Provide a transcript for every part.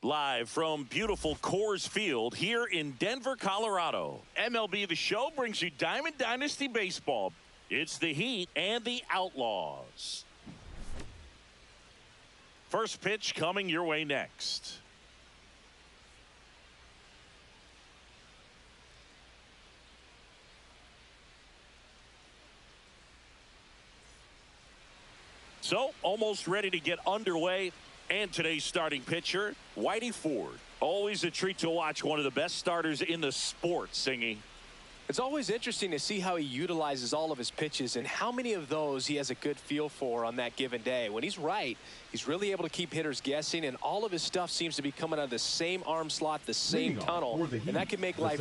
Live from beautiful Coors Field here in Denver, Colorado. MLB The Show brings you Diamond Dynasty Baseball. It's the Heat and the Outlaws. First pitch coming your way next. So, almost ready to get underway. And today's starting pitcher, Whitey Ford. Always a treat to watch one of the best starters in the sport, Singy. It's always interesting to see how he utilizes all of his pitches and how many of those he has a good feel for on that given day. When he's right, he's really able to keep hitters guessing, and all of his stuff seems to be coming out of the same arm slot, the same tunnel, and that can make life...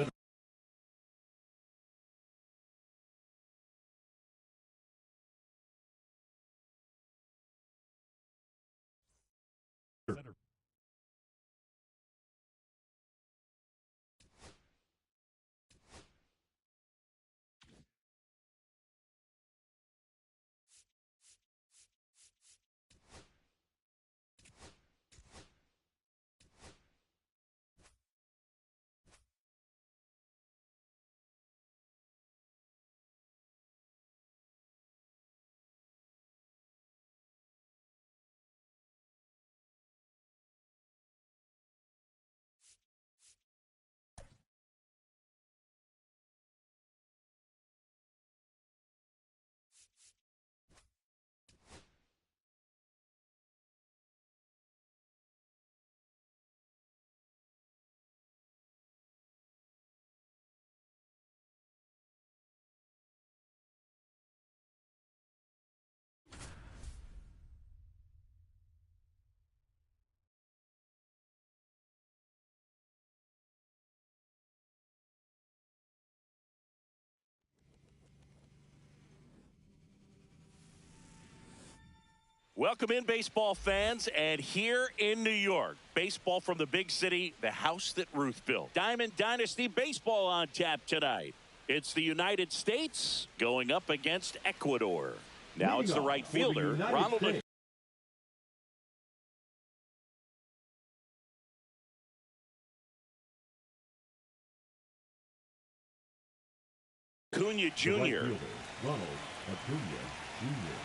Welcome in, baseball fans, and here in New York, baseball from the big city, the house that Ruth built. Diamond Dynasty Baseball on tap tonight. It's the United States going up against Ecuador. Now it's the right fielder, Ronald Acuna Jr. Ronald Acuna Jr.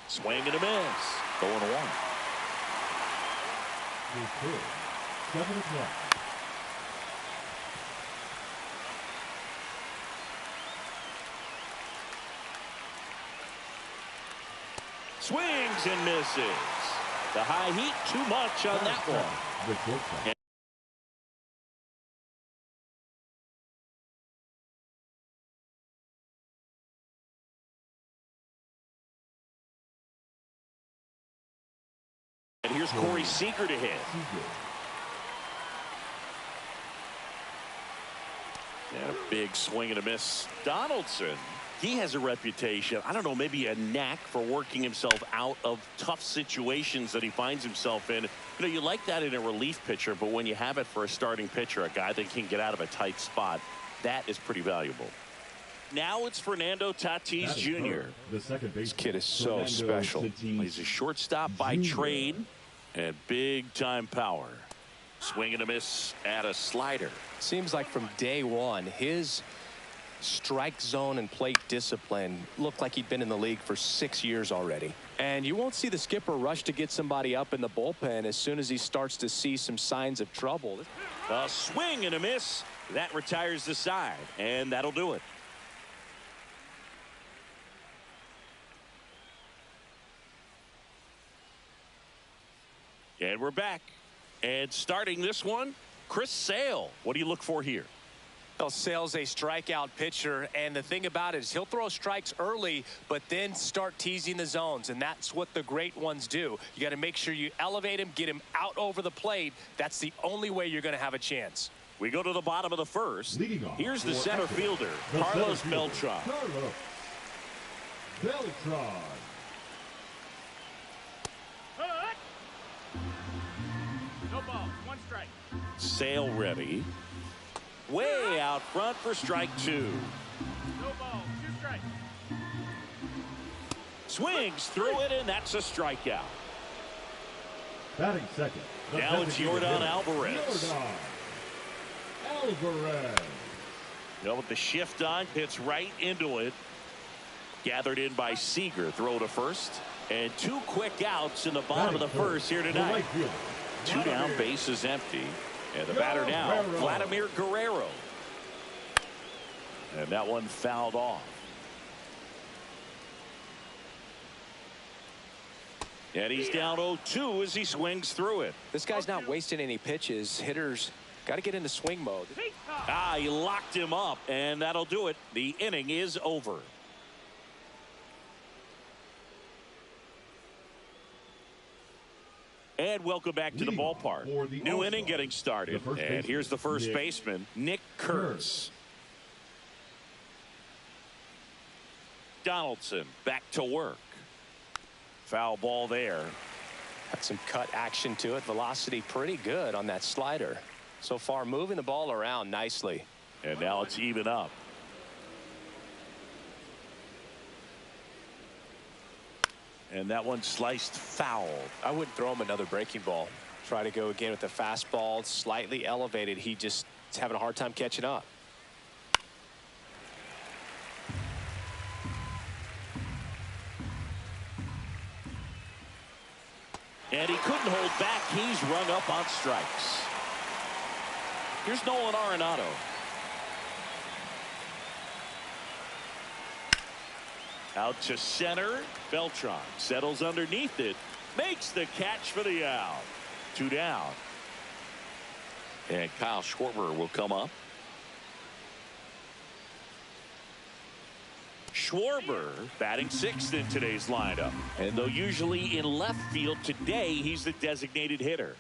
Swing and a miss. 0-1. 7 o'clock. Swings and misses. The high heat, too much on that one. And here's Corey Seager to hit. And a big swing and a miss. Donaldson, he has a reputation, I don't know, maybe a knack for working himself out of tough situations that he finds himself in. You know, you like that in a relief pitcher, but when you have it for a starting pitcher, a guy that can get out of a tight spot, that is pretty valuable. Now it's Fernando Tatis Jr. This kid is so special. He's a shortstop by trade and big-time power. Swing and a miss at a slider. Seems like from day one, his strike zone and plate discipline looked like he'd been in the league for 6 years already. And you won't see the skipper rush to get somebody up in the bullpen as soon as he starts to see some signs of trouble. A swing and a miss. That retires the side, and that'll do it. And we're back. And starting this one, Chris Sale. What do you look for here? Well, Sale's a strikeout pitcher, and the thing about it is he'll throw strikes early, but then start teasing the zones, and that's what the great ones do. You got to make sure you elevate him, get him out over the plate. That's the only way you're going to have a chance. We go to the bottom of the first. Here's the center fielder, Carlos Beltran. Carlos Beltran. No ball, 1 strike. Sale ready. Way out front for strike 2. No ball, 2 strikes. Swings through it, and that's a strikeout. Batting second. the Now it's designated Yordan hitter, Alvarez. Yordan Alvarez. With the shift on, hits right into it. Gathered in by Seager. Throw to first. And 2 quick outs in the bottom of the first here tonight. Right fielder, 2 down, base is empty. And the batter now, Vladimir Guerrero. And that one fouled off. And he's down 0-2 as he swings through it. This guy's not wasting any pitches. Hitters got to get into swing mode. He locked him up, and that'll do it. The inning is over. And welcome back to the ballpark. New inning getting started. And here's the first baseman, Nick Kurtz. Donaldson back to work. Foul ball there. Had some cut action to it. Velocity pretty good on that slider. So far moving the ball around nicely. And now it's even up. And that one sliced foul. I wouldn't throw him another breaking ball. Try to go again with the fastball, slightly elevated. He just is having a hard time catching up. And he couldn't hold back. He's rung up on strikes. Here's Nolan Arenado. Out to center. Beltran settles underneath it. Makes the catch for the out. 2 down. And Kyle Schwarber will come up. Schwarber batting 6th in today's lineup. And though usually in left field, today he's the designated hitter.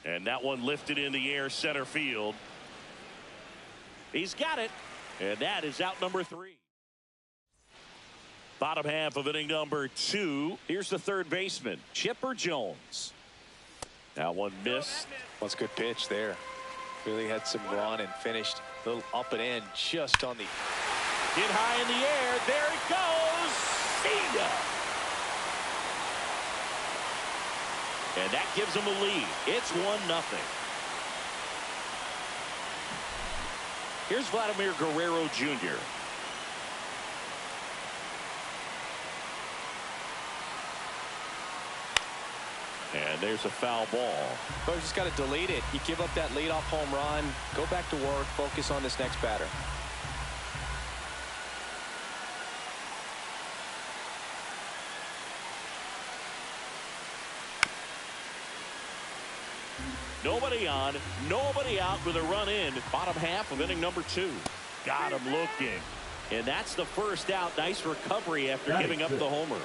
And that one lifted in the air center field. He's got it. And that is out number 3. Bottom half of inning number 2. Here's the third baseman, Chipper Jones. That one missed. That's a good pitch there. Really had some run and finished a little up and in just on the. Hit high in the air. There it goes. See ya. And that gives them a lead. It's 1-0. Here's Vladimir Guerrero Jr. And there's a foul ball. But just got to delete it. You give up that leadoff home run. Go back to work. Focus on this next batter. Nobody on, nobody out with a run in. Bottom half of inning number 2. Got him looking. And that's the first out. Nice recovery after giving up the homer.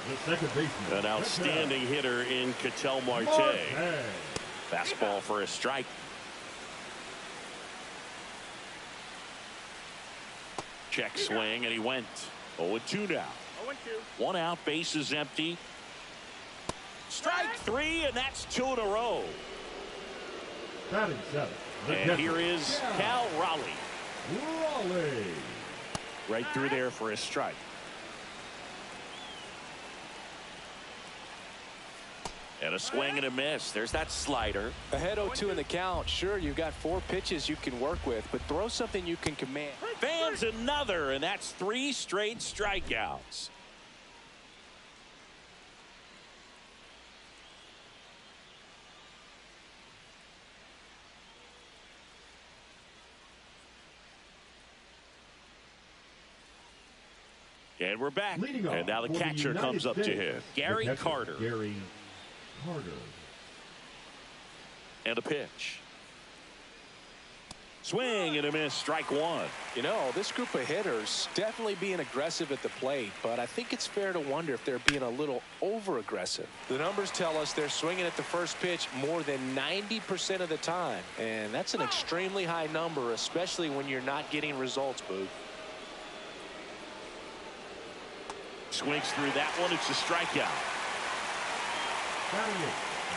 An outstanding hitter in Ketel Marte. Fastball for a strike. Check swing, and he went. 0-2 now. 0-2. 1 out, base is empty. Strike 3, and that's 2 in a row. Batting 7. And here is Cal Raleigh. Raleigh. Right through there for a strike. And a swing and a miss. There's that slider. Ahead 0-2 in the count. Sure, you've got 4 pitches you can work with, but throw something you can command. Fans another, and that's 3 straight strikeouts. And we're back. And now the catcher comes up to him. Gary Carter. Gary Carter. And a pitch. Swing and a miss. Strike 1. You know, this group of hitters definitely being aggressive at the plate, but I think it's fair to wonder if they're being a little over aggressive. The numbers tell us they're swinging at the first pitch more than 90% of the time, and that's an extremely high number, especially when you're not getting results, Boog. Swings through that one. It's a strikeout.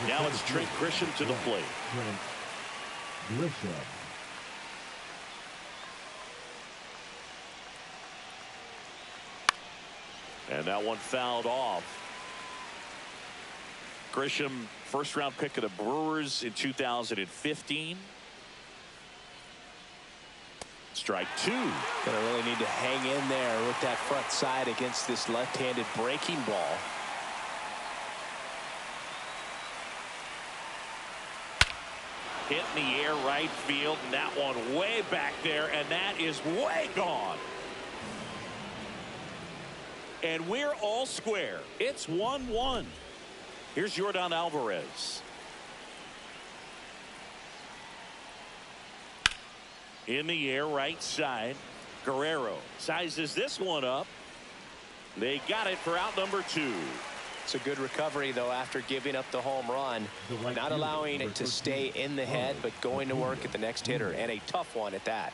Now it's Trent Grisham to the plate. Trent Grisham. And that one fouled off. Grisham, first-round pick of the Brewers in 2015. Strike two. Gonna really need to hang in there with that front side against this left-handed breaking ball. Hit in the air right field, and that one way back there, and that is way gone. And we're all square. It's 1-1. Here's Yordan Alvarez. In the air right side. Guerrero sizes this one up. They got it for out number 2. It's a good recovery, though, after giving up the home run. Not allowing it to stay in the head, but going to work at the next hitter, and a tough one at that.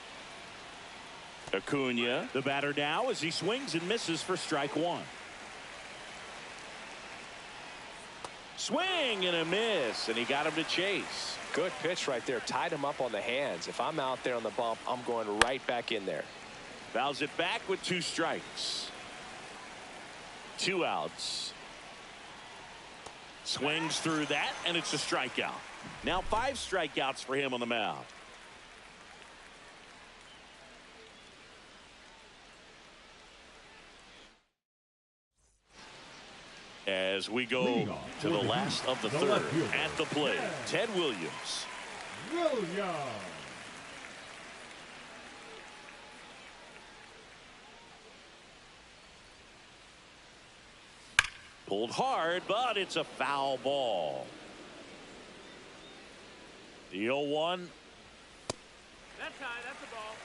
Acuna, the batter now, as he swings and misses for strike one. Swing and a miss, and he got him to chase. Good pitch right there. Tied him up on the hands. If I'm out there on the bump, I'm going right back in there. Fouls it back with 2 strikes. 2 outs. Swings through that, and it's a strikeout. Now 5 strikeouts for him on the mound. As we go to the last of the third, at the plate, Ted Williams. Pulled hard, but it's a foul ball. The 0-1. That's high. That's a ball.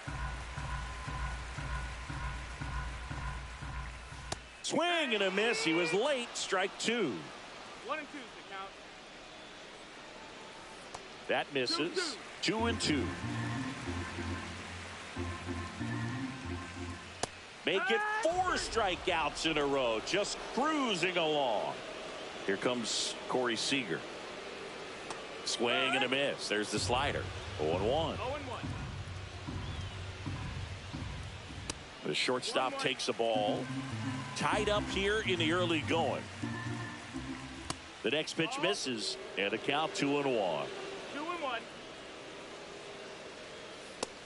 Swing and a miss. He was late. Strike 2. 1 and 2's the count. That misses. 2-2. Make it 4 strikeouts in a row. Just cruising along. Here comes Corey Seager. Swing and a miss. There's the slider. 0-1. 0-1. The shortstop takes the ball. Tied up here in the early going. The next pitch misses, and a count 2-1. 2-1.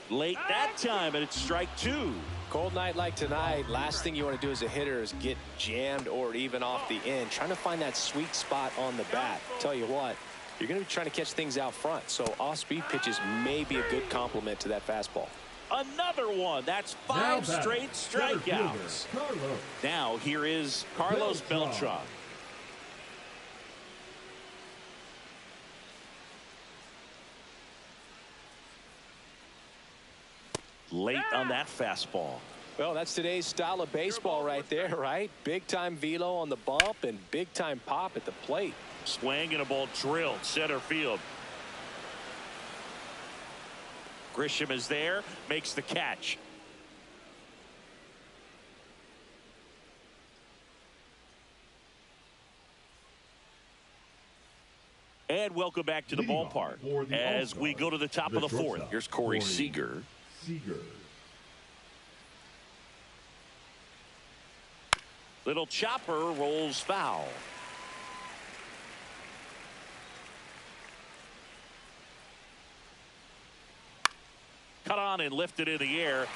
Late that time, and it's strike 2. Cold night like tonight, last thing you want to do as a hitter is get jammed or even off the end. Trying to find that sweet spot on the bat. Tell you what, you're going to be trying to catch things out front, so off-speed pitches may be a good complement to that fastball. Another one. That's 5 straight strikeouts. Now here is Carlos Beltran. Late on that fastball. Well, that's today's style of baseball right there, right? Big-time velo on the bump and big-time pop at the plate. Swing and a ball drilled center field. Grisham is there, makes the catch. And welcome back to the ballpark as we go to the top of the 4th. Here's Corey Seager. Little chopper rolls foul. Cut on and lifted in the air.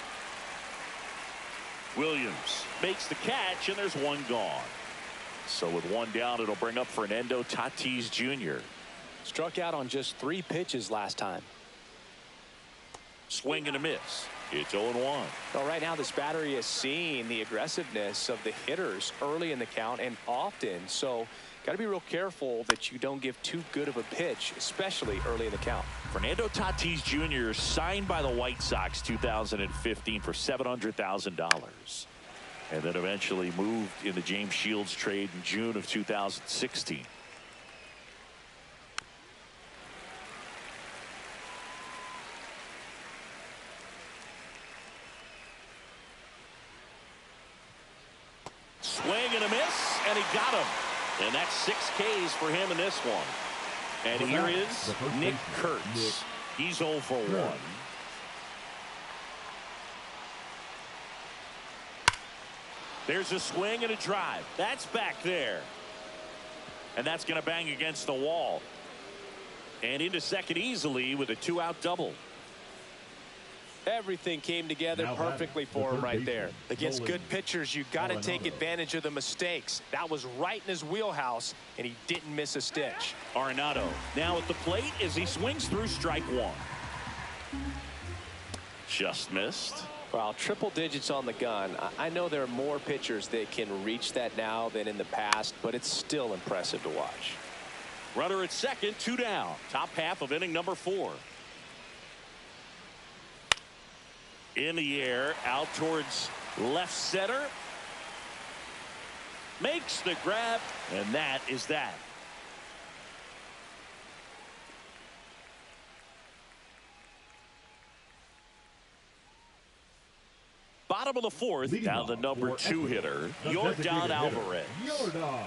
Williams makes the catch, and there's one gone. So with one down, it'll bring up Fernando Tatis Jr. Struck out on just 3 pitches last time. Swing and a miss. It's 0-1. Well, right now this battery is seeing the aggressiveness of the hitters early in the count and often. So got to be real careful that you don't give too good of a pitch, especially early in the count. Fernando Tatis Jr. signed by the White Sox 2015 for $700,000. And then eventually moved in the James Shields trade in June of 2016. Swing and a miss, and he got him. And that's 6 Ks for him in this one. And here is Nick Kurtz. He's 0 for 1. There's a swing and a drive. That's back there. And that's going to bang against the wall. And into second easily with a 2-out double. Everything came together perfectly for him right there. Against good pitchers, you got to take advantage of the mistakes. That was right in his wheelhouse, and he didn't miss a stitch. Arenado now at the plate as he swings through strike one. Just missed. Well, triple digits on the gun. I know there are more pitchers that can reach that now than in the past, but it's still impressive to watch. Runner at second, 2 down. Top half of inning number 4. In the air, out towards left center. Makes the grab, and that is that. Bottom of the 4th, now the number 2 hitter, Yordan Alvarez. Yordan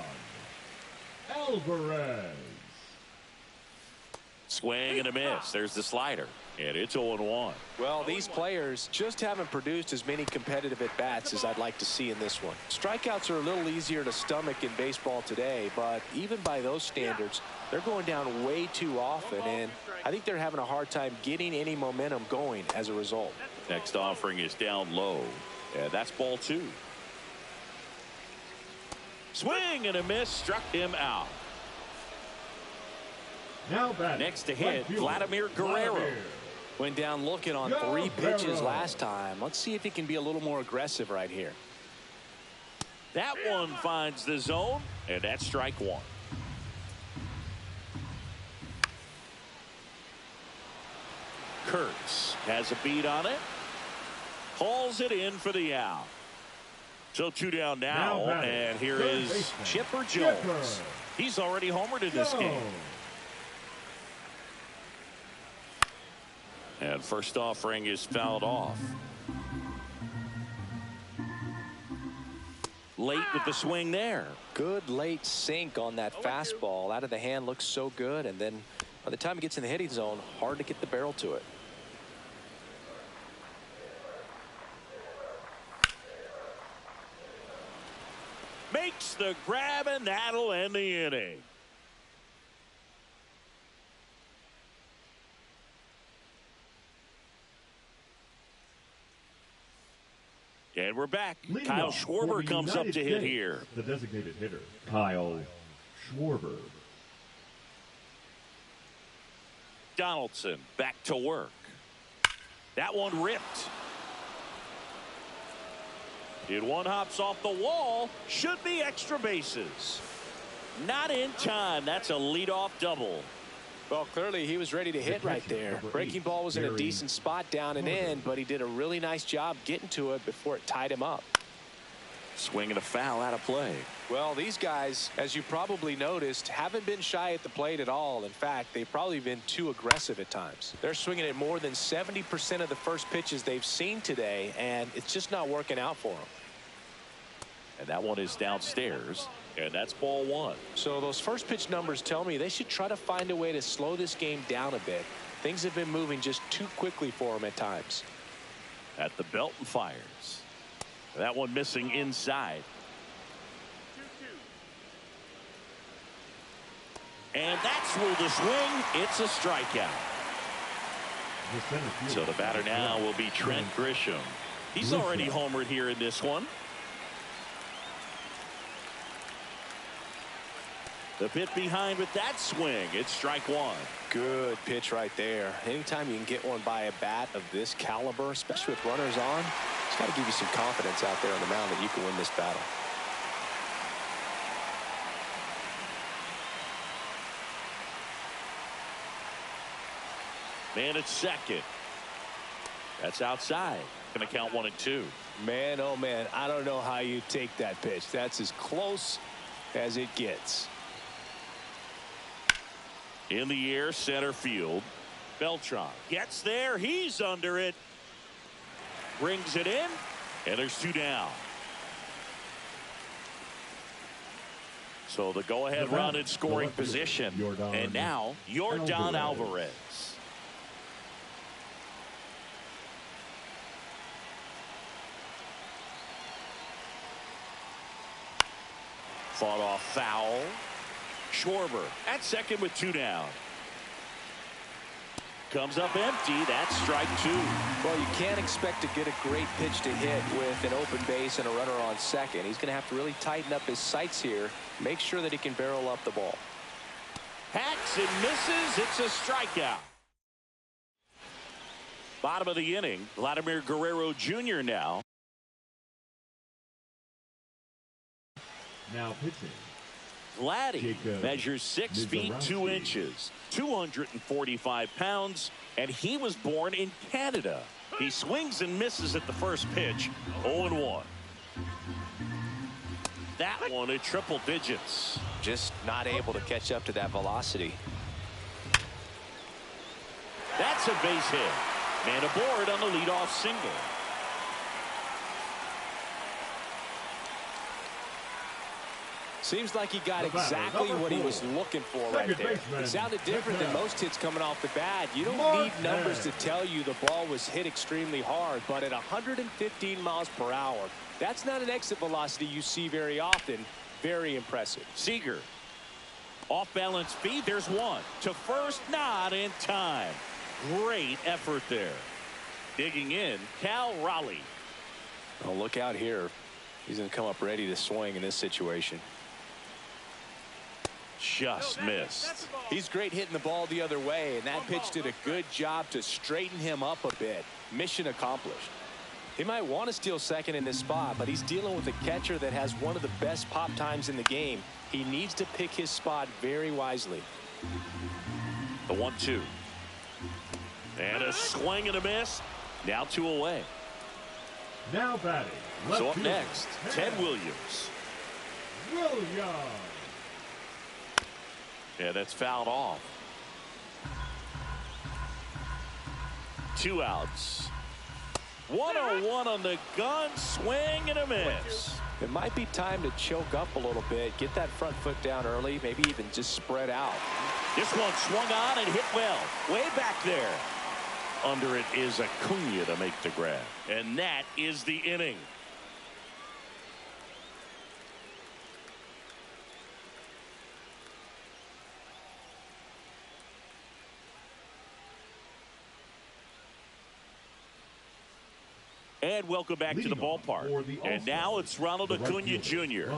Alvarez. Swing and a miss. There's the slider. And it's 0-1. Well, these players just haven't produced as many competitive at-bats as I'd like to see in this one. Strikeouts are a little easier to stomach in baseball today, but even by those standards, they're going down way too often, and I think they're having a hard time getting any momentum going as a result. Next offering is down low, and that's ball 2. Swing and a miss, struck him out. Now back. Next to hit, Vladimir Guerrero. Went down looking on 3 pitches last time. Let's see if he can be a little more aggressive right here. That one finds the zone, and that's strike 1. Kurtz has a beat on it. Hauls it in for the out. So 2 down now, and here is Chipper Jones. He's already homered in this game. And first offering is fouled off. Late with the swing there. Good late sink on that fastball. Out of the hand, looks so good, and then by the time it gets in the hitting zone, hard to get the barrel to it. Makes the grab, and that'll end the inning. And we're back. Kyle Schwarber comes up to hit here. The designated hitter, Kyle Schwarber. Donaldson back to work. That one ripped. Did one hops off the wall. Should be extra bases. Not in time. That's a leadoff double. Well, clearly he was ready to hit right there. Breaking ball was in a decent spot down and in, but he did a really nice job getting to it before it tied him up. Swinging a foul out of play. Well, these guys, as you probably noticed, haven't been shy at the plate at all. In fact, they've probably been too aggressive at times. They're swinging at more than 70% of the first pitches they've seen today, and it's just not working out for them. And that one is downstairs, and that's ball 1. So those first pitch numbers tell me they should try to find a way to slow this game down a bit. Things have been moving just too quickly for them at times. At the belt and fires. That one missing inside. 2-2. And that's through the swing. It's a strikeout. So the batter now will be Trent Grisham. He's already homered here in this one. The pit behind with that swing. It's strike 1. Good pitch right there. Anytime you can get one by a bat of this caliber, especially with runners on, it's got to give you some confidence out there on the mound that you can win this battle. Man at second. That's outside. Going to count 1 and 2. Man, oh man, I don't know how you take that pitch. That's as close as it gets. In the air, center field. Beltran gets there. He's under it. Brings it in. And there's 2 down. So the go-ahead run in scoring position. And now, Yordan Alvarez. Fought off foul. Schwarber at second with 2 down. Comes up empty. That's strike 2. Well, you can't expect to get a great pitch to hit with an open base and a runner on second. He's going to have to really tighten up his sights here. Make sure that he can barrel up the ball. Hacks and misses. It's a strikeout. Bottom of the inning. Vladimir Guerrero Jr. now. Now pitching. Vladdy measures 6 feet 2 inches, 245 pounds, and he was born in Canada. He swings and misses at the first pitch, 0-1. That one at triple digits. Just not able to catch up to that velocity. That's a base hit. Man aboard on the leadoff single. Seems like he got exactly what he was looking for right there. It sounded different than most hits coming off the bat. You don't need numbers to tell you the ball was hit extremely hard, but at 115 miles per hour, that's not an exit velocity you see very often. Very impressive. Seager. Off balance feed. There's one. To first, not in time. Great effort there. Digging in, Cal Raleigh. Oh, look out here. He's going to come up ready to swing in this situation. Just missed. He's great hitting the ball the other way, and that pitch did a good job to straighten him up a bit. Mission accomplished. He might want to steal second in this spot, but he's dealing with a catcher that has one of the best pop times in the game. He needs to pick his spot very wisely. The 1-2. And a swing and a miss. Now 2 away. Now batting. So up next, Ted Williams. Yeah, that's fouled off. 2 outs. 1-0-1 on the gun. Swing and a miss. It might be time to choke up a little bit. Get that front foot down early. Maybe even just spread out. This one swung on and hit well. Way back there. Under it is Acuna to make the grab. And that is the inning. And welcome back to the ballpark. And now it's Ronald Acuna Jr.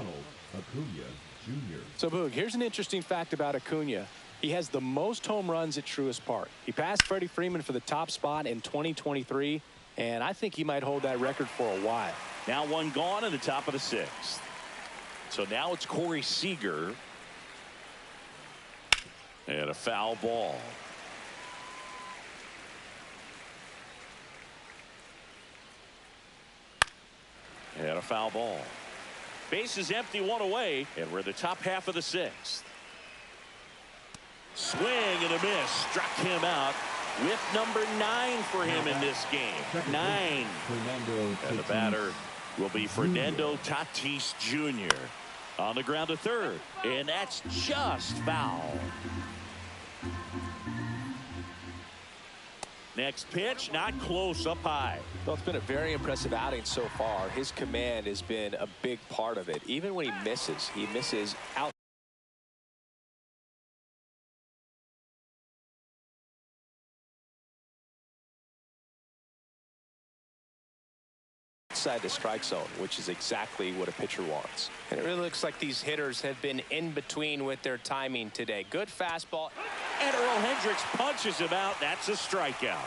So, Boog, here's an interesting fact about Acuna. He has the most home runs at Truist Park. He passed Freddie Freeman for the top spot in 2023, and I think he might hold that record for a while. Now 1 gone in the top of the 6th. So now it's Corey Seager. And a foul ball. And a foul ball. Base is empty, 1 away, and we're in the top half of the 6th. Swing and a miss. Struck him out. With number 9 for him in this game. 9. And the batter will be Fernando Tatis Jr. On the ground to third. And that's just foul. Next pitch, not close, up high. Well, it's been a very impressive outing so far. His command has been a big part of it. Even when he misses outside the strike zone, which is exactly what a pitcher wants. And it really looks like these hitters have been in between with their timing today. Good fastball. And Earl Hendricks punches him out. That's a strikeout.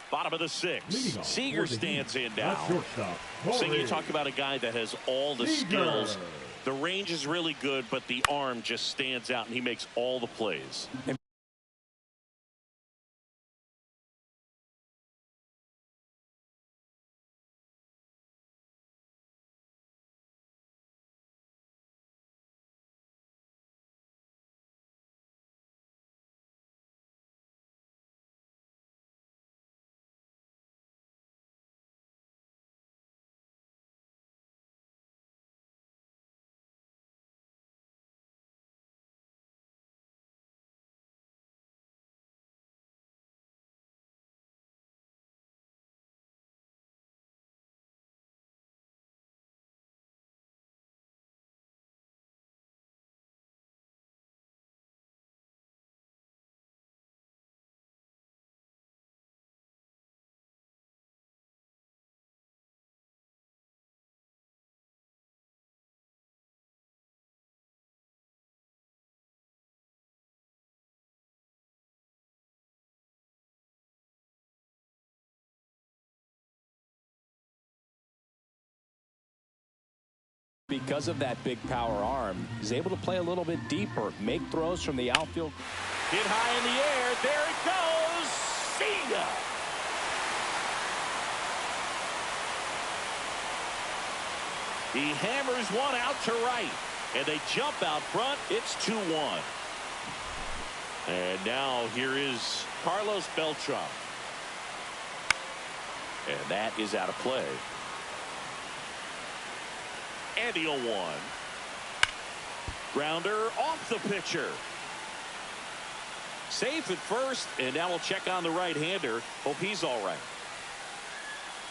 Bottom of the 6th. Seager stands in now. So you talk about a guy that has all the skills. The range is really good, but the arm just stands out, and he makes all the plays. Because of that big power arm, he's able to play a little bit deeper, make throws from the outfield. Hit high in the air. There it goes. See ya. He hammers one out to right, and they jump out front. It's 2-1. And now here is Carlos Beltran. And that is out of play. And the 0-1. Grounder off the pitcher. Safe at first, and now we'll check on the right-hander. Hope he's all right.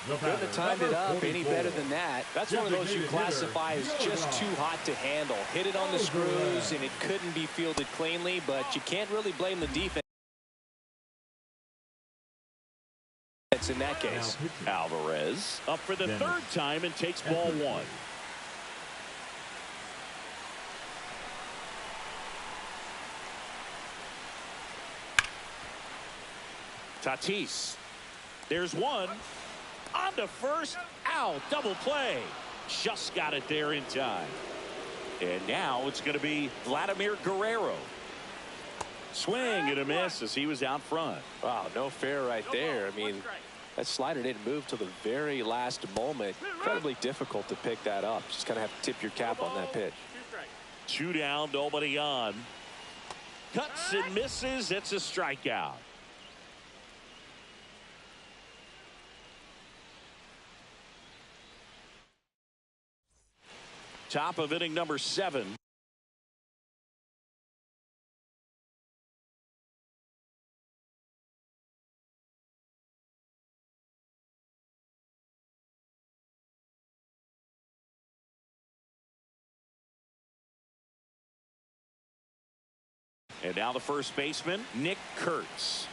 Couldn't have timed it up any better than that. That's one of those you classify as just too hot to handle. Hit it on the screws, and it couldn't be fielded cleanly, but you can't really blame the defense in that case. Alvarez up for the third time and takes ball one. Tatis. There's one. On to first. Ow, double play. Just got it there in time. And now it's going to be Vladimir Guerrero. Swing and a miss as he was out front. Wow, no fair right there. I mean, that slider didn't move till the very last moment. Incredibly difficult to pick that up. Just kind of have to tip your cap on that pitch. 2 down, nobody on. Cuts and misses. It's a strikeout. Top of inning number 7. And now the first baseman, Nick Kurtz.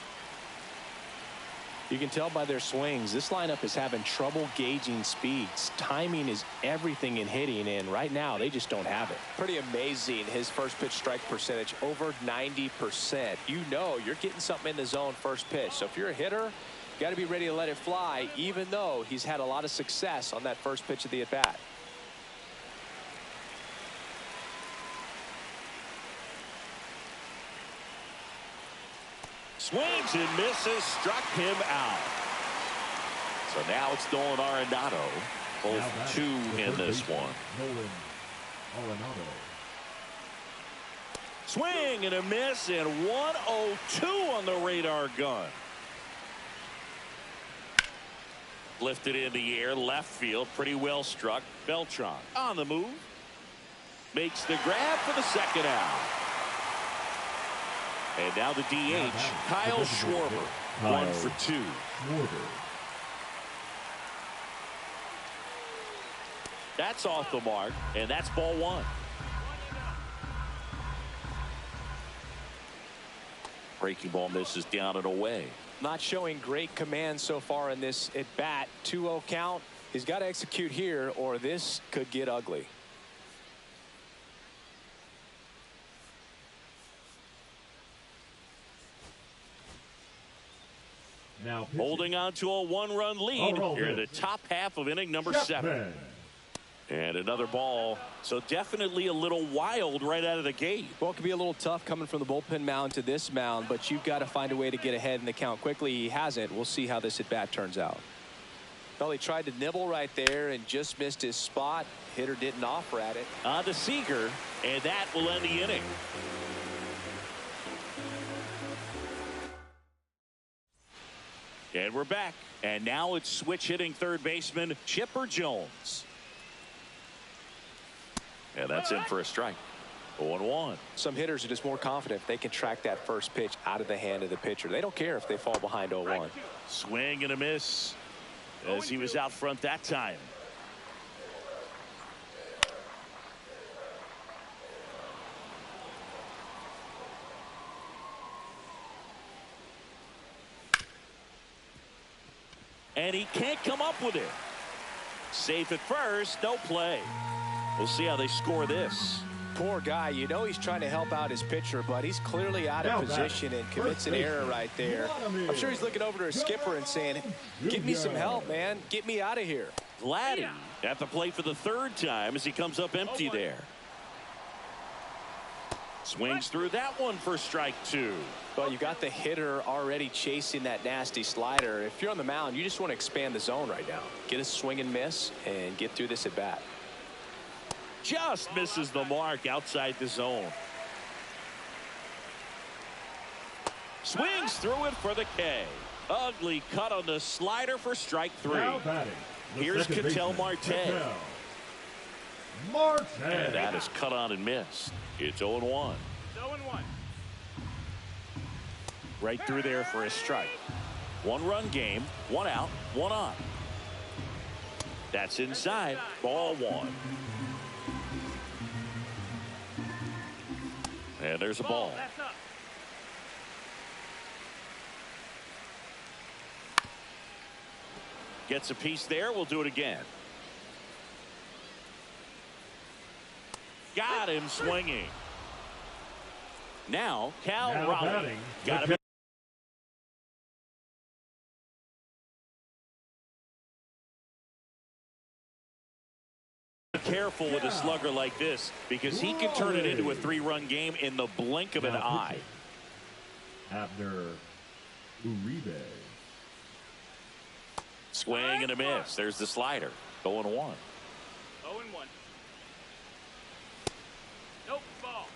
You can tell by their swings, this lineup is having trouble gauging speeds. Timing is everything in hitting, and right now they just don't have it. Pretty amazing, his first pitch strike percentage over 90%. You know you're getting something in the zone first pitch. So if you're a hitter, you got to be ready to let it fly, even though he's had a lot of success on that first pitch of the at-bat. Swings and misses, struck him out. So now it's Nolan Arenado. 0-2 in this one. Nolan Arenado. Swing and a miss, and 1-0-2 on the radar gun. Lifted in the air, left field, pretty well struck. Beltran on the move. Makes the grab for the second out. And now the DH, Kyle Schwarber, 1 for 2. That's off the mark, and that's ball 1. Breaking ball misses down and away. Not showing great command so far in this at bat. 2-0 count. He's got to execute here, or this could get ugly. Now holding on to a 1-run lead here in the top half of inning number 7. And another ball. So definitely a little wild right out of the gate. Well, it could be a little tough coming from the bullpen mound to this mound, but you've got to find a way to get ahead in the count quickly. He hasn't. We'll see how this at bat turns out. Well, he tried to nibble right there and just missed his spot. Hitter didn't offer at it. On to Seager, and that will end the inning. And we're back. And now it's switch hitting third baseman Chipper Jones. And that's in for a strike. 0-1. Some hitters are just more confident if they can track that first pitch out of the hand of the pitcher. They don't care if they fall behind 0-1. Swing and a miss as he was out front that time. And he can't come up with it. Safe at first, no play. We'll see how they score this. Poor guy. You know he's trying to help out his pitcher, but he's clearly out of position and commits an error right there. I'm sure he's looking over to his skipper and saying, "Give me some help, man. Get me out of here." Vladdy at the plate for the third time as he comes up empty there. Swings through that one for strike two. Well, you got the hitter already chasing that nasty slider. If you're on the mound, you just want to expand the zone right now. Get a swing and miss and get through this at bat. Just misses the mark outside the zone. Swings through it for the K. Ugly cut on the slider for strike three. Now batting, Here's Ketel Marte. And that is cut on and missed. It's 0-1. 0-1. Right through there for a strike. 1-run game, 1 out, 1 on. That's inside. Ball 1. And there's a ball. That's up. Gets a piece there. We'll do it again. Got him swinging. Now Cal Raleigh got him. Careful with a slugger like this because he can turn it into a 3-run game in the blink of an eye. Abner Uribe. Swing and a miss. There's the slider. 0-1. 0-1. Nope. Ball.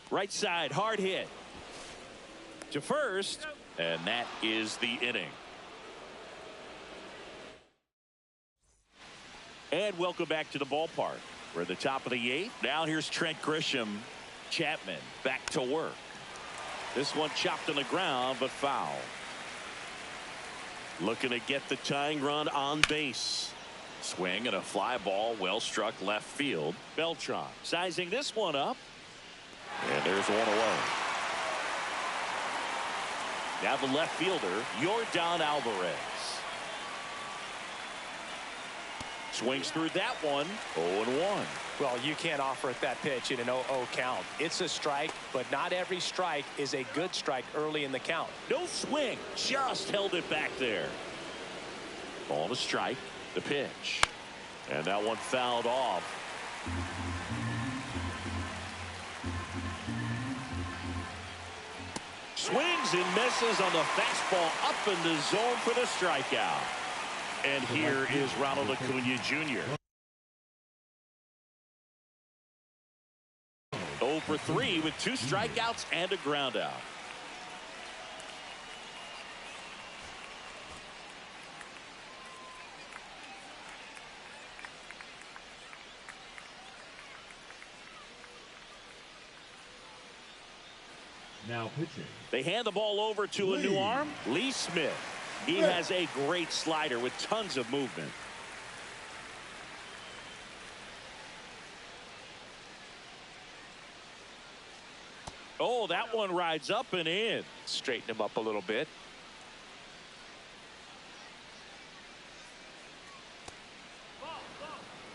Right side, hard hit to first, and that is the inning. And welcome back to the ballpark. We're at the top of the 8th. Now here's Trent Grisham. Chapman back to work. This one chopped on the ground, but foul. Looking to get the tying run on base. Swing and a fly ball, well struck left field. Beltran sizing this one up. And there's one away. Now the left fielder, Yordan Alvarez. Swings through that one. 0-1. Well, you can't offer it that pitch in an 0-0 count. It's a strike, but not every strike is a good strike early in the count. No swing, just held it back there. Ball to strike, the pitch. And that one fouled off. Swings and misses on the fastball up in the zone for the strikeout. And here is Ronald Acuna Jr. 0 for 3 with 2 strikeouts and a ground out. Now pitching. They hand the ball over to a new arm, Lee Smith. He has a great slider with tons of movement. Oh, that one rides up and in. Straighten him up a little bit.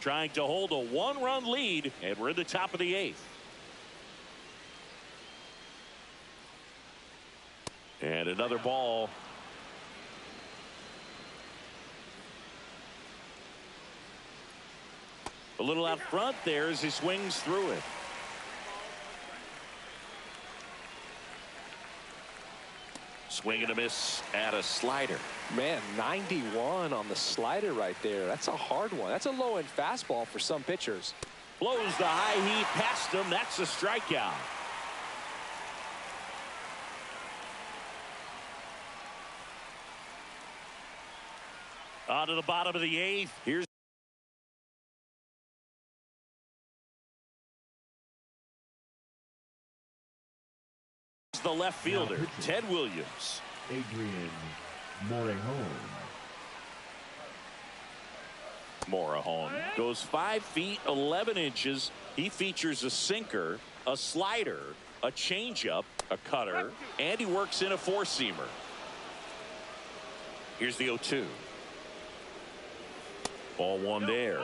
Trying to hold a 1-run lead, and we're in the top of the 8th. And another ball. A little out front there as he swings through it. Swing and a miss at a slider. Man, 91 on the slider right there. That's a hard one. That's a low-end fastball for some pitchers. Blows the high heat past him. That's a strikeout. On to the bottom of the 8th. Here's the left fielder, Ted Williams. Adrian Morejon. Morejon goes 5 feet 11 inches. He features a sinker, a slider, a changeup, a cutter, and he works in a 4-seamer. Here's the 0-2. Ball 1 there.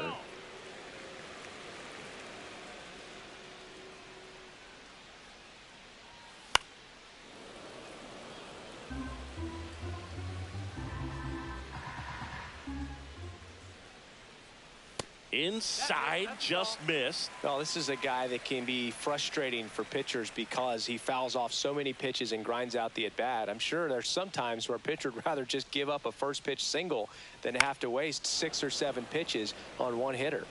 Inside, just missed. Well, this is a guy that can be frustrating for pitchers because he fouls off so many pitches and grinds out the at-bat. I'm sure there's some times where a pitcher would rather just give up a first pitch single than have to waste 6 or 7 pitches on one hitter.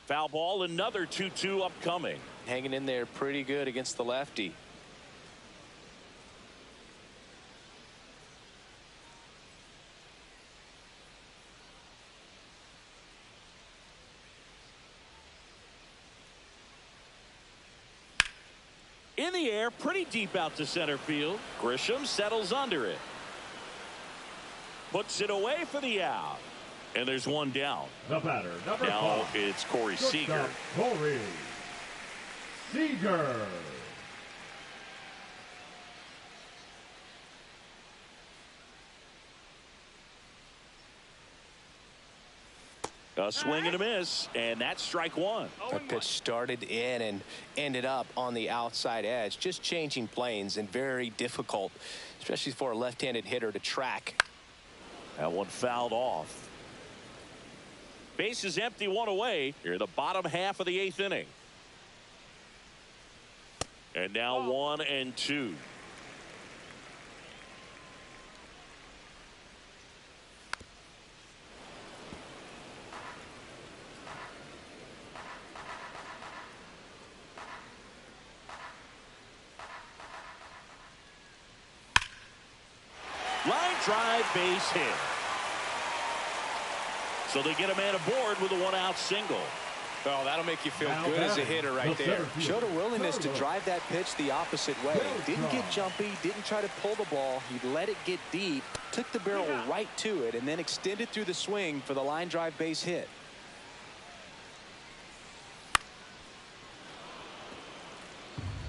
Foul ball, another 2-2 upcoming. Hanging in there pretty good against the lefty. In the air, pretty deep out to center field. Grisham settles under it. Puts it away for the out. And there's one down. The batter, number Now 5. it's Corey Seager. Corey Seager. A swing and a miss, and that's strike one. That pitch started in and ended up on the outside edge, just changing planes, and very difficult, especially for a left-handed hitter to track. That one fouled off. Base is empty, one away. Here in the bottom half of the 8th inning. And now 1-2. Line drive, base hit. So they get a man aboard with a 1-out single. Well, that'll make you feel good as a hitter right there. Showed a willingness to drive that pitch the opposite way. Didn't get jumpy, didn't try to pull the ball. He let it get deep, took the barrel right to it, and then extended through the swing for the line drive base hit.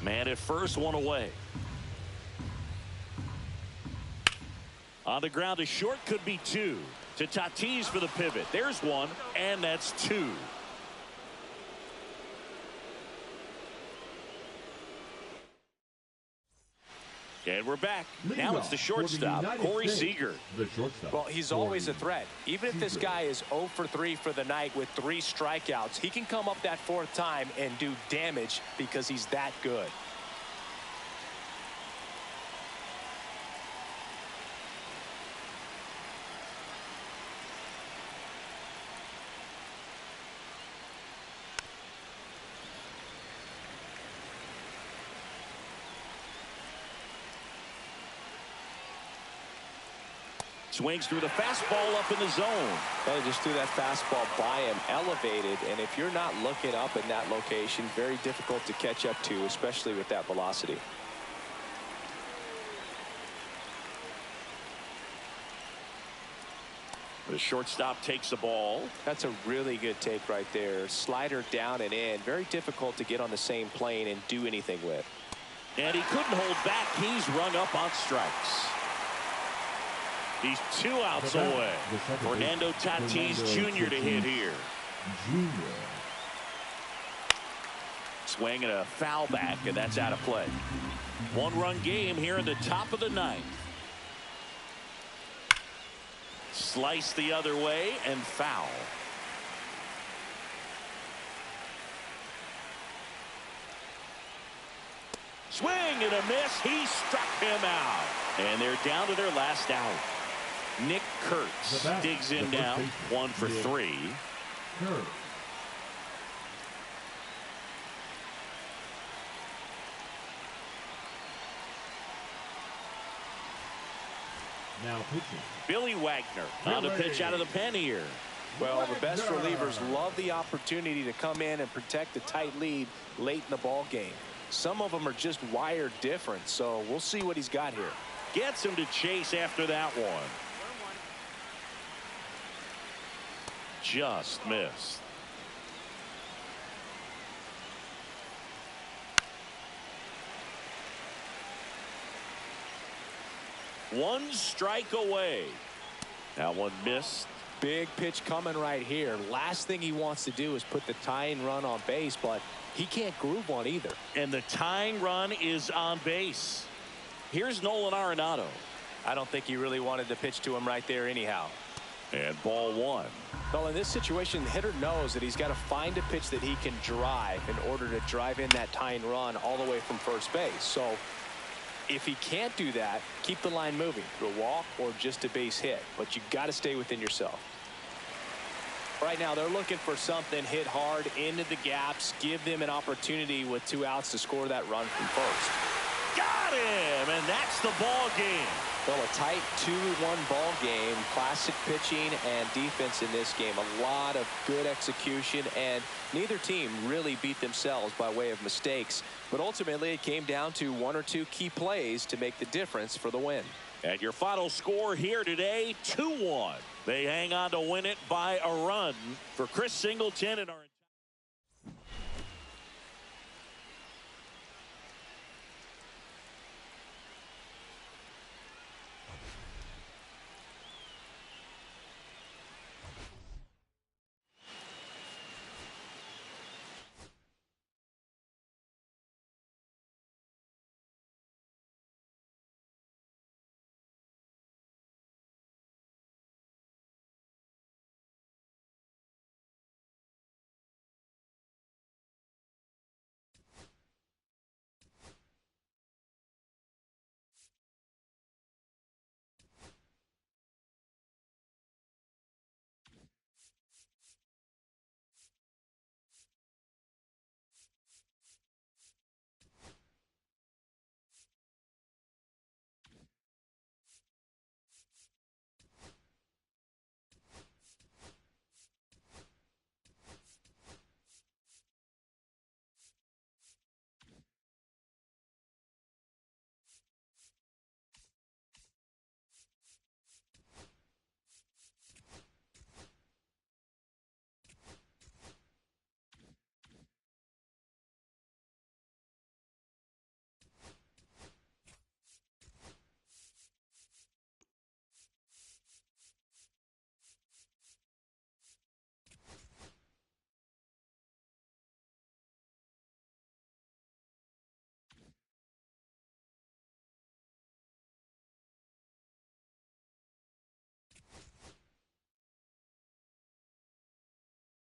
Man at first, one away. On the ground, a short, could be 2. To Tatis for the pivot. There's 1, and that's 2. And we're back. Now it's the shortstop, Corey Seager. The shortstop. Well, he's always a threat. Even if this guy is 0 for 3 for the night with 3 strikeouts, he can come up that 4th time and do damage because he's that good. Swings through the fastball up in the zone. Well, he just threw that fastball by him, elevated, and if you're not looking up in that location, very difficult to catch up to, especially with that velocity. The shortstop takes the ball. That's a really good take right there. Slider down and in. Very difficult to get on the same plane and do anything with. And he couldn't hold back. He's rung up on strikes. He's 2 outs away. Fernando Tatis Jr. to hit here. Swing and a foul back, and that's out of play. 1-run game here in the top of the 9th. Slice the other way and foul. Swing and a miss. He struck him out. And they're down to their last out. Nick Kurtz digs in now. 1 for 3. Now pitching. Billy Wagner on the pitch out of the pen here. Well, the best relievers love the opportunity to come in and protect a tight lead late in the ball game. Some of them are just wired different, so we'll see what he's got here. Gets him to chase after that one. Just missed. One strike away. That one missed. Big pitch coming right here. Last thing he wants to do is put the tying run on base, but he can't groove one either. And the tying run is on base. Here's Nolan Arenado. I don't think he really wanted to pitch to him right there anyhow. And ball one. Well, in this situation, the hitter knows that he's got to find a pitch that he can drive in order to drive in that tying run all the way from first base. So if he can't do that, keep the line moving through a walk or just a base hit. But you got to stay within yourself. Right now, they're looking for something hit hard into the gaps, give them an opportunity with 2 outs to score that run from first. Got him, and that's the ball game. Well, a tight 2-1 ball game. Classic pitching and defense in this game. A lot of good execution, and neither team really beat themselves by way of mistakes. But ultimately, it came down to 1 or 2 key plays to make the difference for the win. And your final score here today, 2-1. They hang on to win it by a run. For Chris Singleton and our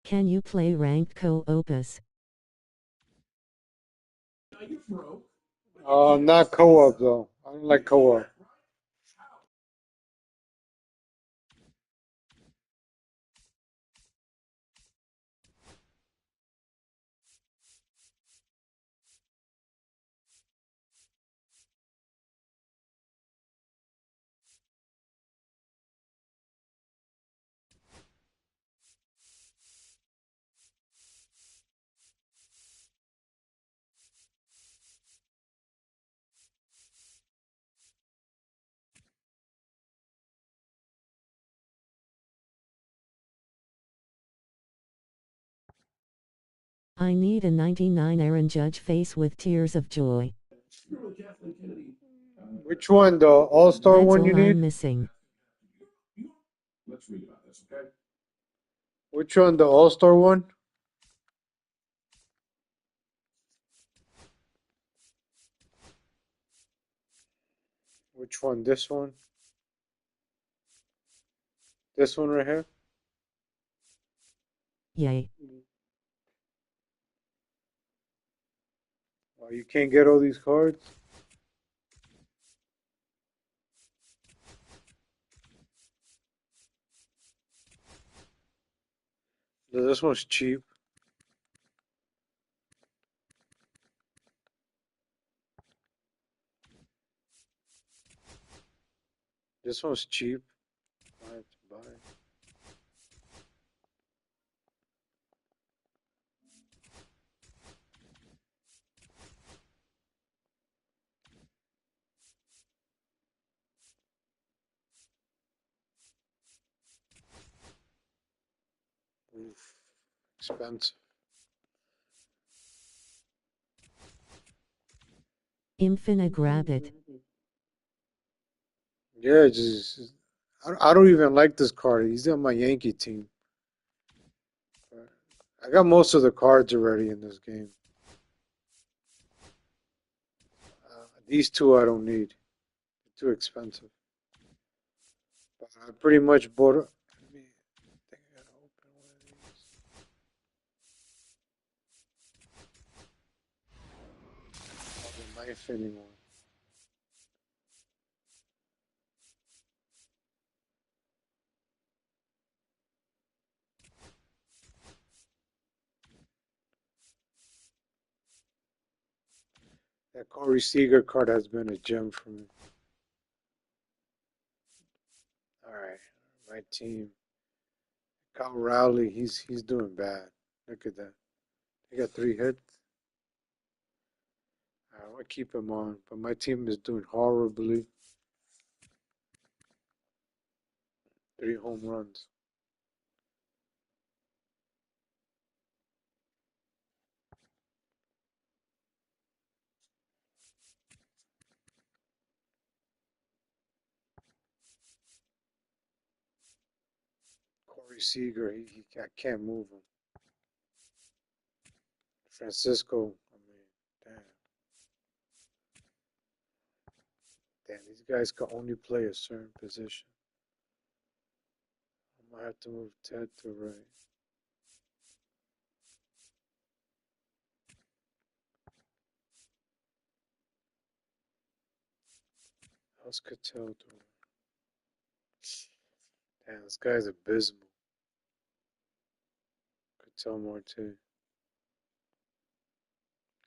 Can you play ranked co-opus? Not co-op though. I don't like co-op. I need a 99 Aaron Judge face with tears of joy. Which one? The All-Star That's one you all I'm need? missing. Which one? The All-Star one? Which one? This one? This one right here? Yay. Oh, you can't get all these cards? No, this one's cheap. This one's cheap. Buy it to buy it. Oof. Expensive. I'm finna grab it. Yeah, just I don't even like this card. He's on my Yankee team. I got most of the cards already in this game. These two I don't need. They're too expensive. But I pretty much bought it. Let me think I gotta open one of these. Oh, the knife inning one. That Corey Seager card has been a gem for me. All right, my team. Kyle Rowley, he's doing bad. Look at that. He got 3 hits. I want to keep him on, but my team is doing horribly. 3 home runs. Corey Seager, I can't move him. Francisco, I mean, damn, these guys can only play a certain position. I might have to move Ted to right. How's Cattell doing? Damn, this guy's abysmal. Cattell Marte.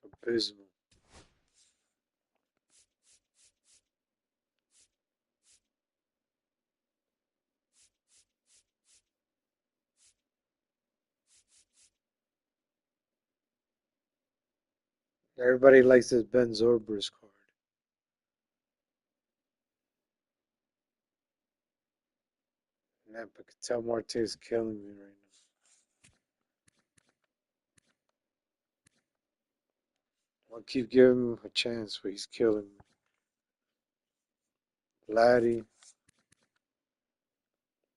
Abysmal. Everybody likes this Ben Zobrist card. Man, but Cattell Marte is killing me right now. I'll keep giving him a chance, but he's killing me. Laddie,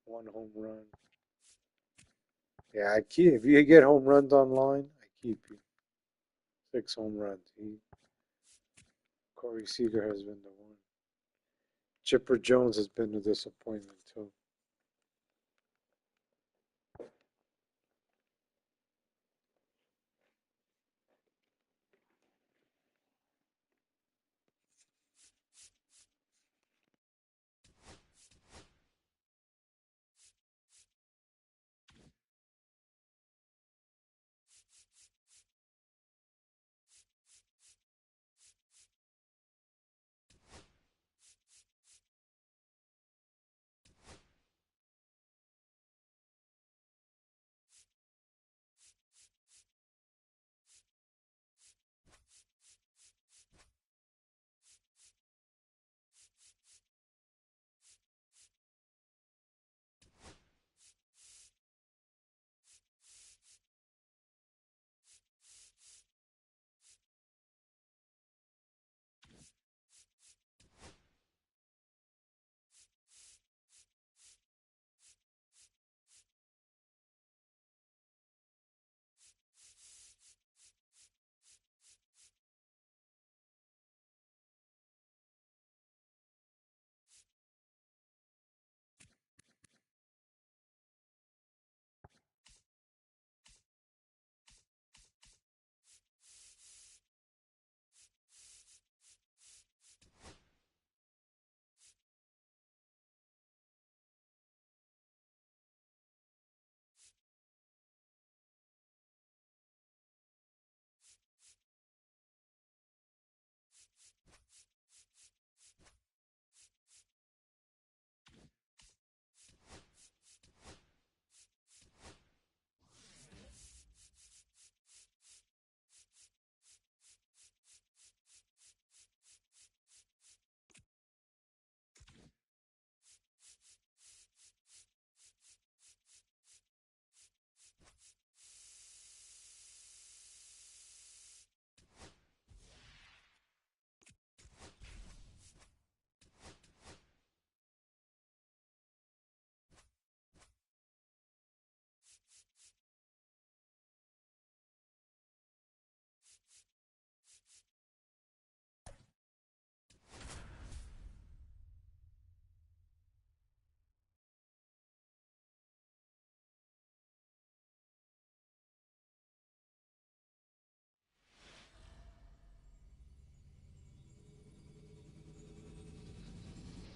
1 home run. Yeah, I keep. If you get home runs online, I keep you. 6 home runs. Corey Seager has been the one. Chipper Jones has been a disappointment too.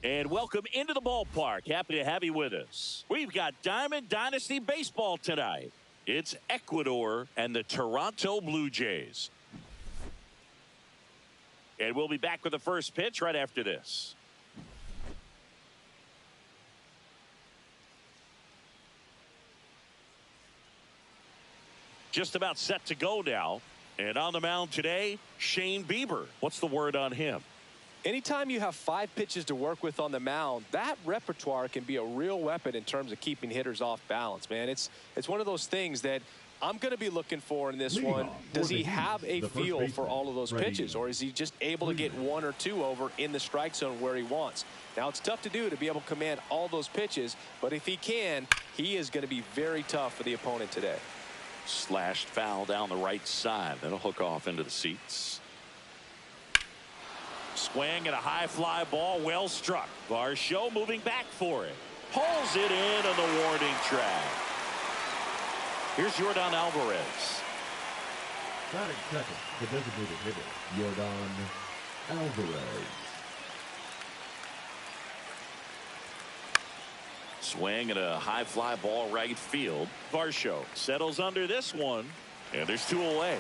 And welcome into the ballpark. Happy to have you with us. We've got Diamond Dynasty Baseball tonight. It's Ecuador and the Toronto Blue Jays. And we'll be back with the first pitch right after this. Just about set to go now. And on the mound today, Shane Bieber. What's the word on him? Anytime you have 5 pitches to work with on the mound, that repertoire can be a real weapon in terms of keeping hitters off balance, man. It's one of those things that I'm going to be looking for in this one. Does he have a feel for all of those pitches, or is he just able to get 1 or 2 over in the strike zone where he wants? Now, it's tough to do to be able to command all those pitches, but if he can, he is going to be very tough for the opponent today. Slashed foul down the right side. That'll hook off into the seats. Swing and a high fly ball, well struck. Varsho moving back for it. Pulls it in on the warning track. Here's Yordan Alvarez. Batting second, the designated hitter, Yordan Alvarez. Swing and a high fly ball right field. Varsho settles under this one, and there's 2 away.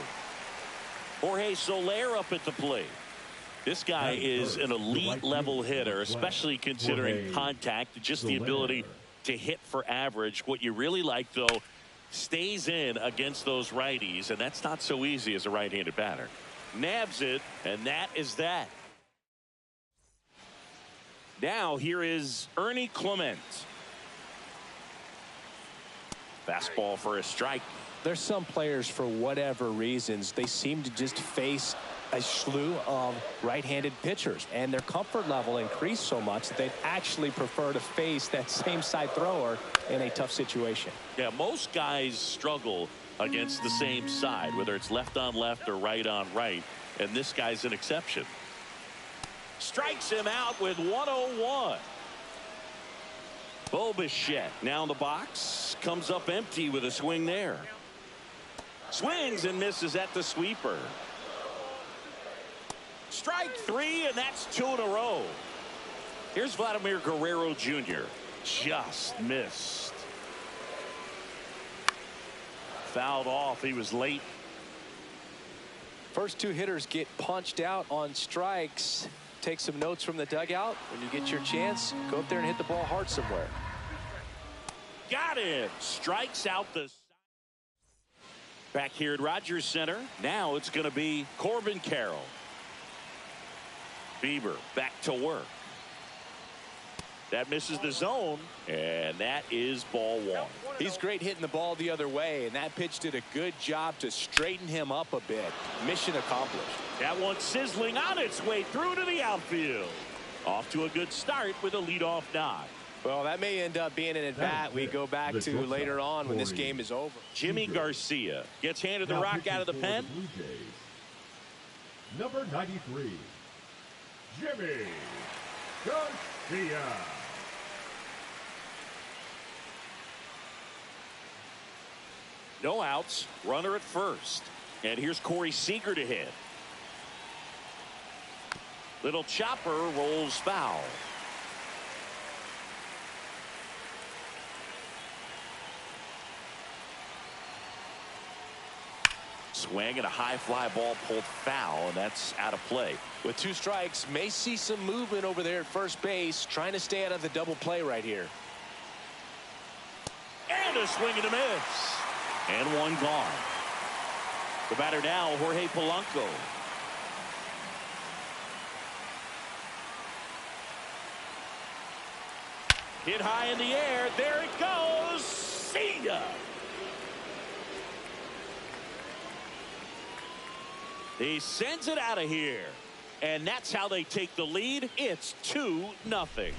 Jorge Soler up at the plate. This guy is an elite level hitter, especially considering contact, just the ability to hit for average. What you really like, though, stays in against those righties, and that's not so easy as a right-handed batter. Nabs it, and that is that. Now here is Ernie Clement. Fastball for a strike. There's some players, for whatever reasons, they seem to just face a slew of right-handed pitchers, and their comfort level increased so much that they actually prefer to face that same side thrower in a tough situation. Yeah, most guys struggle against the same side, whether it's left on left or right on right, and this guy's an exception. Strikes him out with 101. Bo Bichette now in the box, comes up empty with a swing there. Swings and misses at the sweeper. Strike 3, and that's 2 in a row. Here's Vladimir Guerrero Jr. Just missed. Fouled off. He was late. First 2 hitters get punched out on strikes. Take some notes from the dugout. When you get your chance, go up there and hit the ball hard somewhere. Got him. Strikes out the. Back here at Rogers Center. Now it's going to be Corbin Carroll. Bieber back to work. That misses the zone, and that is ball 1. He's great hitting the ball the other way, and that pitch did a good job to straighten him up a bit. Mission accomplished. That one sizzling on its way through to the outfield. Off to a good start with a leadoff knock. Well, that may end up being an at-bat we go back to later on when this game is over. Jimmy Garcia gets handed the rock out of the pen. Number 93, Jimmy Garcia. No outs, runner at first. And here's Corey Seager to hit. Little chopper rolls foul. Swing and a high fly ball pulled foul, and that's out of play. With 2 strikes, may see some movement over there at first base, trying to stay out of the double play right here. And a swing and a miss. And 1 gone. The batter now, Jorge Polanco. Hit high in the air. There it goes. See ya. He sends it out of here. And that's how they take the lead. It's 2-0.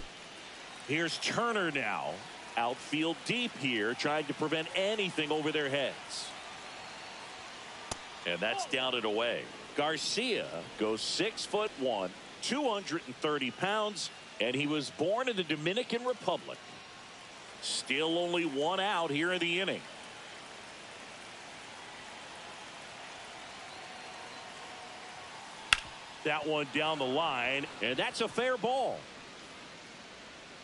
Here's Turner now. Outfield deep here, trying to prevent anything over their heads. And that's down and away. Garcia goes 6'1", 230 pounds, and he was born in the Dominican Republic. Still only 1 out here in the inning. That one down the line, and that's a fair ball.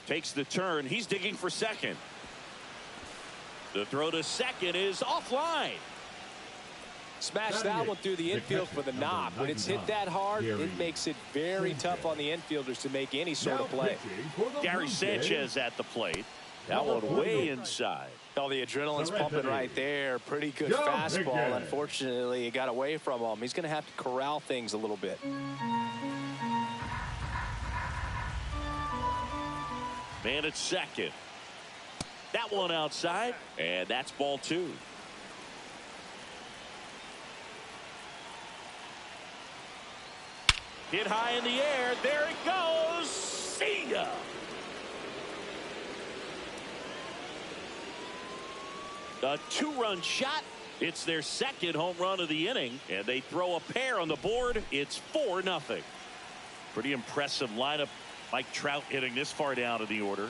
Takes the turn. He's digging for second. The throw to second is offline. Smash that one through the infield for the knock. When it's hit that hard, it makes it very tough on the infielders to make any sort of play. Gary Sanchez at the plate. That one way inside. Oh, the adrenaline's pumping right there. Pretty good fastball. Unfortunately, it got away from him. He's going to have to corral things a little bit. Man at second. That one outside, and that's ball 2. Hit high in the air. There it goes. See ya. A 2-run shot. It's their second home run of the inning, and they throw a pair on the board. It's 4-0. Pretty impressive lineup. Mike Trout hitting this far down in the order.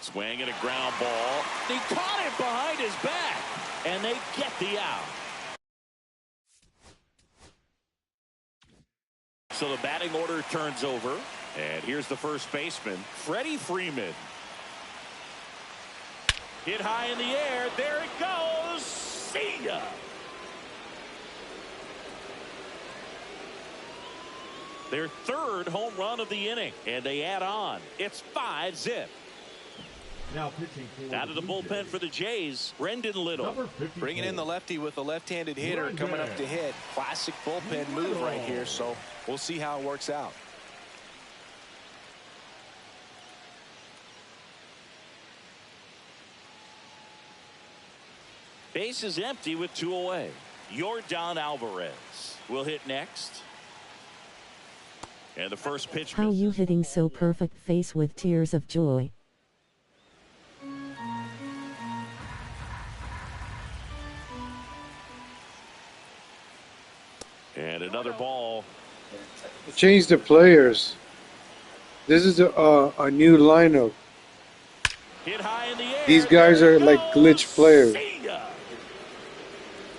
Swing and a ground ball. He caught it behind his back, and they get the out. So the batting order turns over, and here's the first baseman, Freddie Freeman. Hit high in the air. There it goes. See ya. Their third home run of the inning, and they add on. It's 5-zip. Now pitching for Out of the bullpen for the Jays, Brendan Little. Bringing in the lefty with a left-handed hitter coming up to hit. Classic bullpen move right here, so we'll see how it works out. Base is empty with 2 away. Yordan Alvarez will hit next. And the first pitch. How you hitting so perfect face with tears of joy. And another ball. Change the players. This is a new lineup. Hit high in the air. These guys are like glitch players.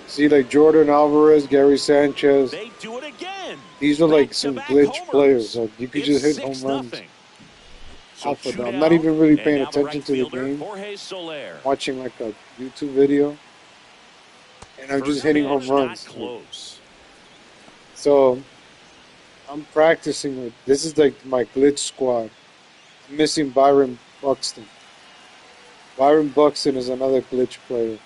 See, like Jordan Alvarez, Gary Sanchez. They do it again. These are like some glitch players. Like you could just hit home runs off of them. I'm not even really paying attention to the game. I'm watching like a YouTube video, and I'm just hitting home runs. So I'm practicing with. This is like my glitch squad. I'm missing Byron Buxton. Byron Buxton is another glitch player.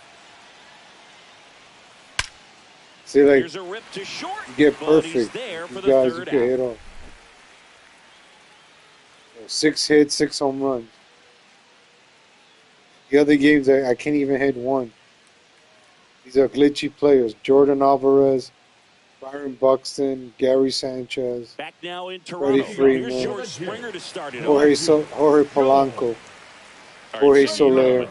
See, like, a rip to short, you get perfect. You guys, you can hit off. 6 hits, 6 home runs. The other games, I can't even hit one. These are glitchy players. Jordan Alvarez, Byron Buxton, Gary Sanchez, back now in Freddie Freeman, George Springer to start it. Jorge Polanco, Jorge Soler,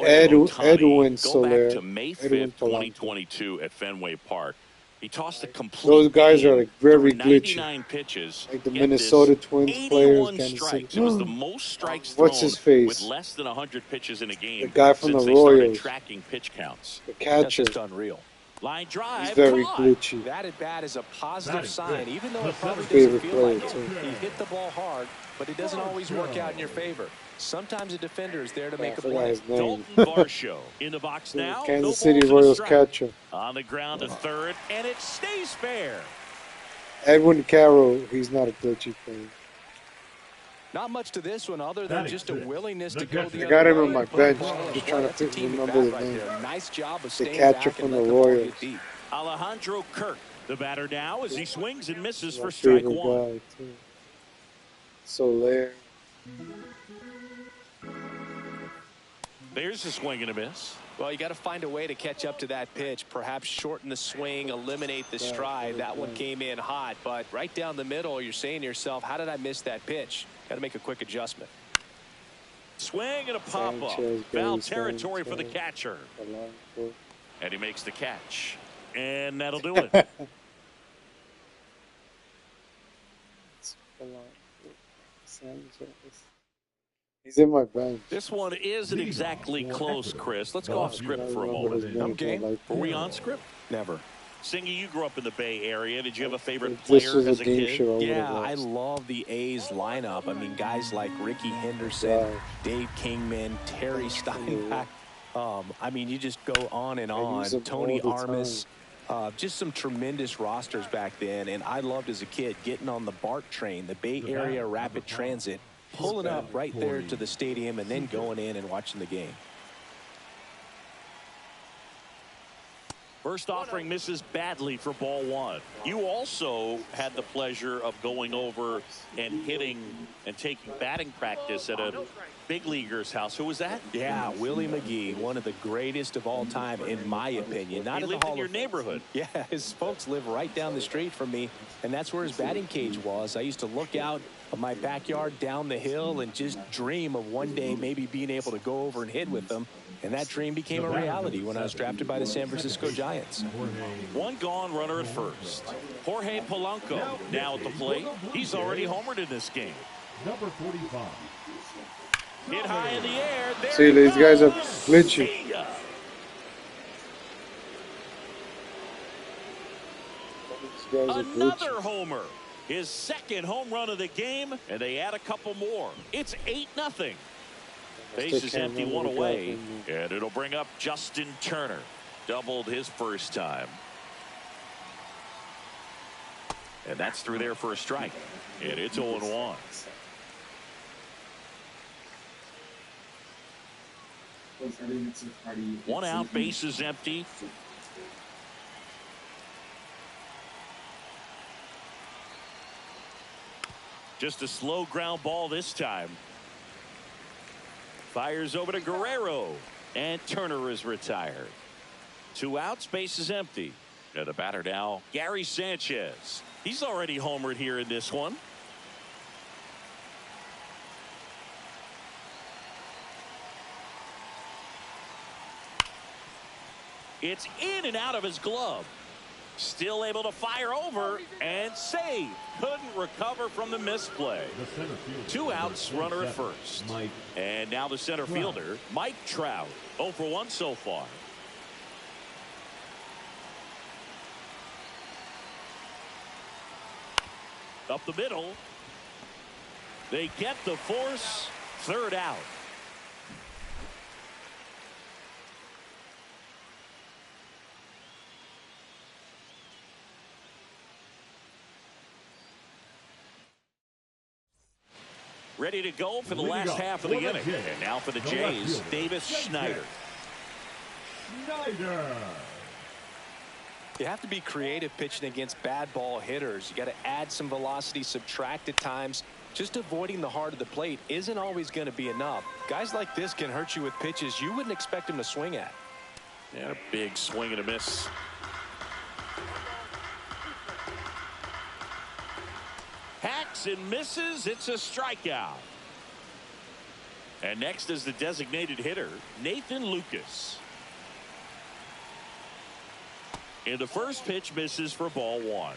Edwin Soler, to May 5th, 2022 at Fenway Park. He tossed a complete. Those guys are like very glitchy. 99 pitches. Like the Minnesota Twins players. Strikes. It was the most strikes What's his face? with less than 100 pitches in a game. The guy from since the they started Royals. Tracking pitch counts. The catcher. That's just unreal. Line drive. He's very caught. glitchy. That at bat is a positive sign, even though it That's probably my doesn't favorite feel player, like it. too. He hit the ball hard, but it doesn't always work out in your favor. Sometimes a defender is there to make a forgot play. his name. Dalton Varsho in the box now. Kansas No City balls and a Royals strike. catcher. On the ground to third, and it stays fair. Edwin Carroll, he's not a glitchy player. Not much to this one other than just a willingness to go the I other got him way on my and put bench. the ball I'm just in trying play. to That's a team remember the bat name. there. Nice job of The staying catcher back from and the let the ball Royals. get deep. Alejandro Kirk, the batter now, as he swings and misses My for strike favorite one. guy, too. Soler. There's a swing and a miss. Well, you got to find a way to catch up to that pitch, perhaps shorten the swing, eliminate the stride. That one came in hot, but right down the middle, you're saying to yourself, how did I miss that pitch? Got to make a quick adjustment. Swing and a pop-up. Sanchez, Foul Gary territory for the Sanchez. catcher. Polanco. And he makes the catch. And that'll do it. Sanchez. He's in my bench. This one isn't exactly close, Chris. Let's go off script for a moment. I'm game. Were we on script? Never. Singy, you grew up in the Bay Area. Did you have a favorite This player is as a a game kid? show. Yeah, I love the A's lineup. I mean, guys like Ricky Henderson, Dave Kingman, Terry Steinbach. I mean, you just go on and on. Tony Armas. Just some tremendous rosters back then. And I loved as a kid getting on the BART train, the Bay Area Rapid Transit, pulling up right there to the stadium and then going in and watching the game. First offering misses badly for ball one. You also had the pleasure of going over and hitting and taking batting practice at a big leaguer's house. Who was that? Yeah, Willie McGee, one of the greatest of all time, in my opinion. Not in the Hall in your neighborhood. Yeah, his folks live right down the street from me, and that's where his batting cage was. I used to look out of my backyard down the hill and just dream of one day maybe being able to go over and hit with them. And that dream became a reality when I was drafted by the San Francisco Giants. One gone runner at first. Jorge Polanco now at the plate. He's already homered in this game. Number 45. Hit high in the air. There See, these guys are glitchy. Another homer. His second home run of the game, and they add a couple more. It's 8-0. Base is empty, one away, and it'll bring up Justin Turner. Doubled his first time. And that's through there for a strike. And it's 0-1. One out, base is empty. Just a slow ground ball this time. Fires over to Guerrero, and Turner is retired. 2 outs, base is empty. And the batter now, Gary Sanchez. He's already homered here in this one. It's in and out of his glove. Still able to fire over and save. Couldn't recover from the misplay. 2 outs, runner at first. And now the center fielder, Mike Trout. 0 for 1 so far. Up the middle. They get the force. 3rd out. Ready to go for the last half of the inning. And now for the Jays, Davis Schneider. You have to be creative pitching against bad ball hitters. You got to add some velocity, subtract at times. Just avoiding the heart of the plate isn't always going to be enough. Guys like this can hurt you with pitches you wouldn't expect them to swing at. And a big swing and a miss. Hacks and misses. It's a strikeout. And next is the designated hitter, Nathan Lucas. And the first pitch misses for ball 1.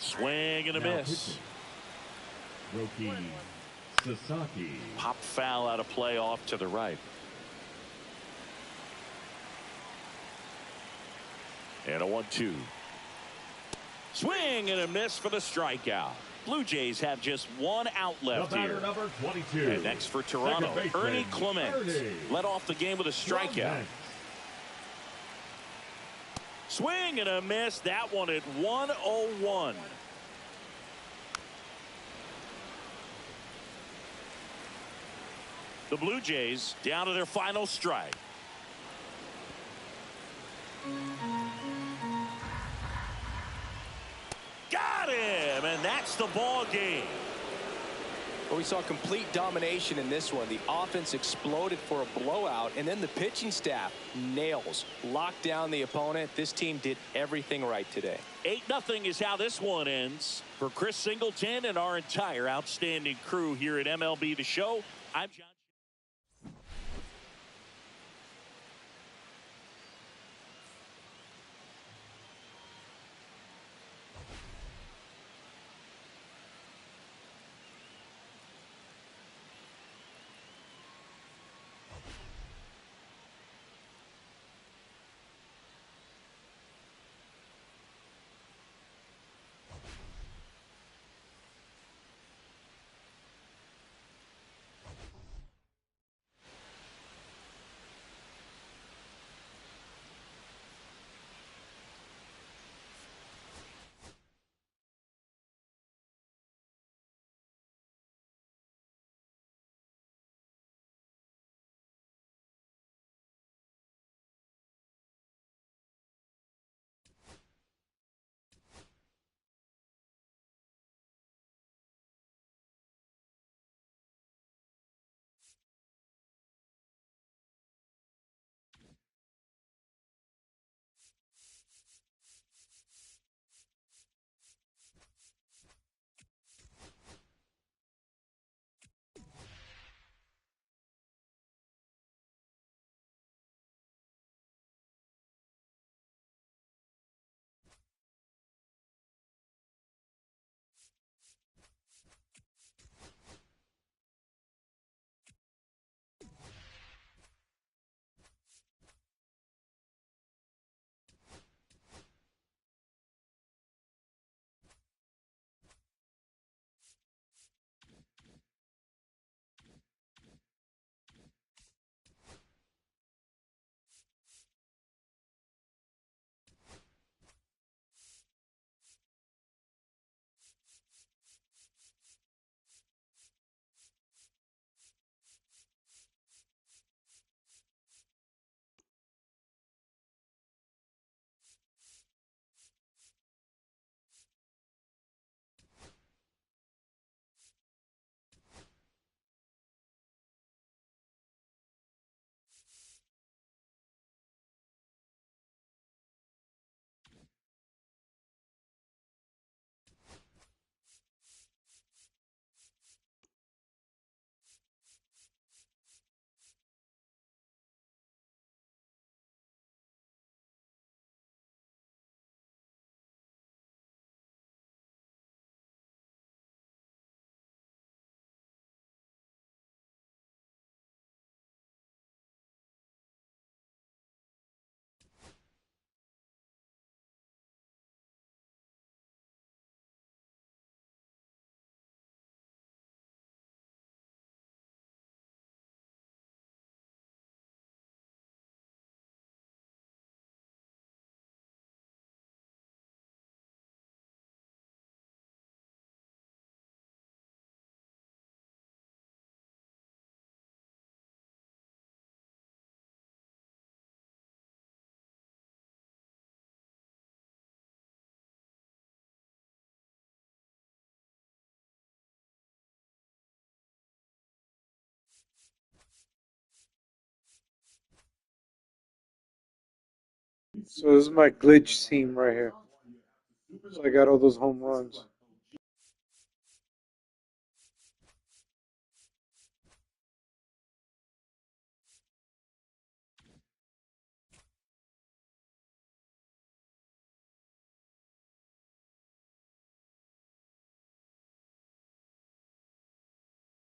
Swing and a miss. Roki Sasaki. Pop foul out of play off to the right. And a 1-2. Swing and a miss for the strikeout. Blue Jays have just 1 out left here. Number 22. And next for Toronto, Ernie Clement led off the game with a strikeout. Swing and a miss. That one at 1-0-1. The Blue Jays down to their final strike. Got him, and that's the ball game. Well, we saw complete domination in this one. The offense exploded for a blowout, and then the pitching staff nails, locked down the opponent. This team did everything right today. 8-0 is how this one ends. For Chris Singleton and our entire outstanding crew here at MLB The Show, I'm John. So this is my glitch team right here. So I got all those home runs.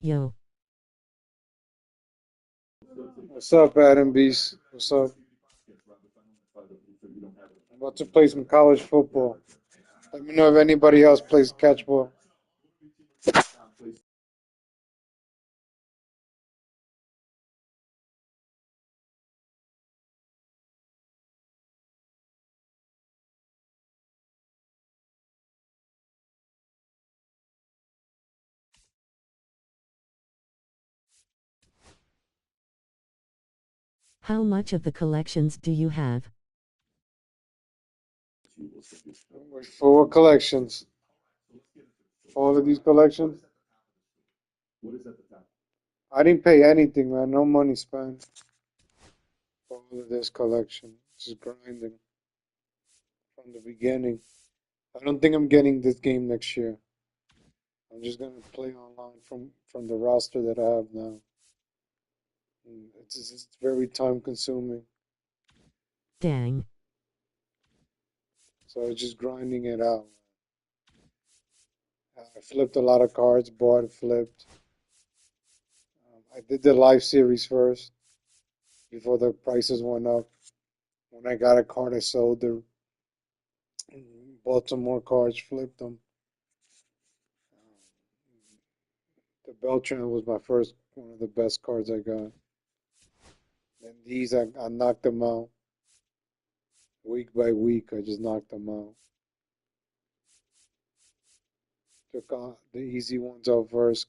Yo. What's up, Adam Beast? What's up? I'm about to play some college football. Let me know if anybody else plays catchball. How much of the collections do you have? For what collections? All of these collections? I didn't pay anything, man. No money spent. For all of this collection. Just grinding from the beginning. I don't think I'm getting this game next year. I'm just gonna play online from the roster that I have now. And it's very time consuming. Dang. So I was just grinding it out. I flipped a lot of cards, bought, flipped. I did the live series first before the prices went up. When I got a card, I sold them, bought some more cards, flipped them. The Beltran was my first, one of the best cards I got. And these, I knocked them out. Week by week, I just knocked them out. Took the easy ones out first.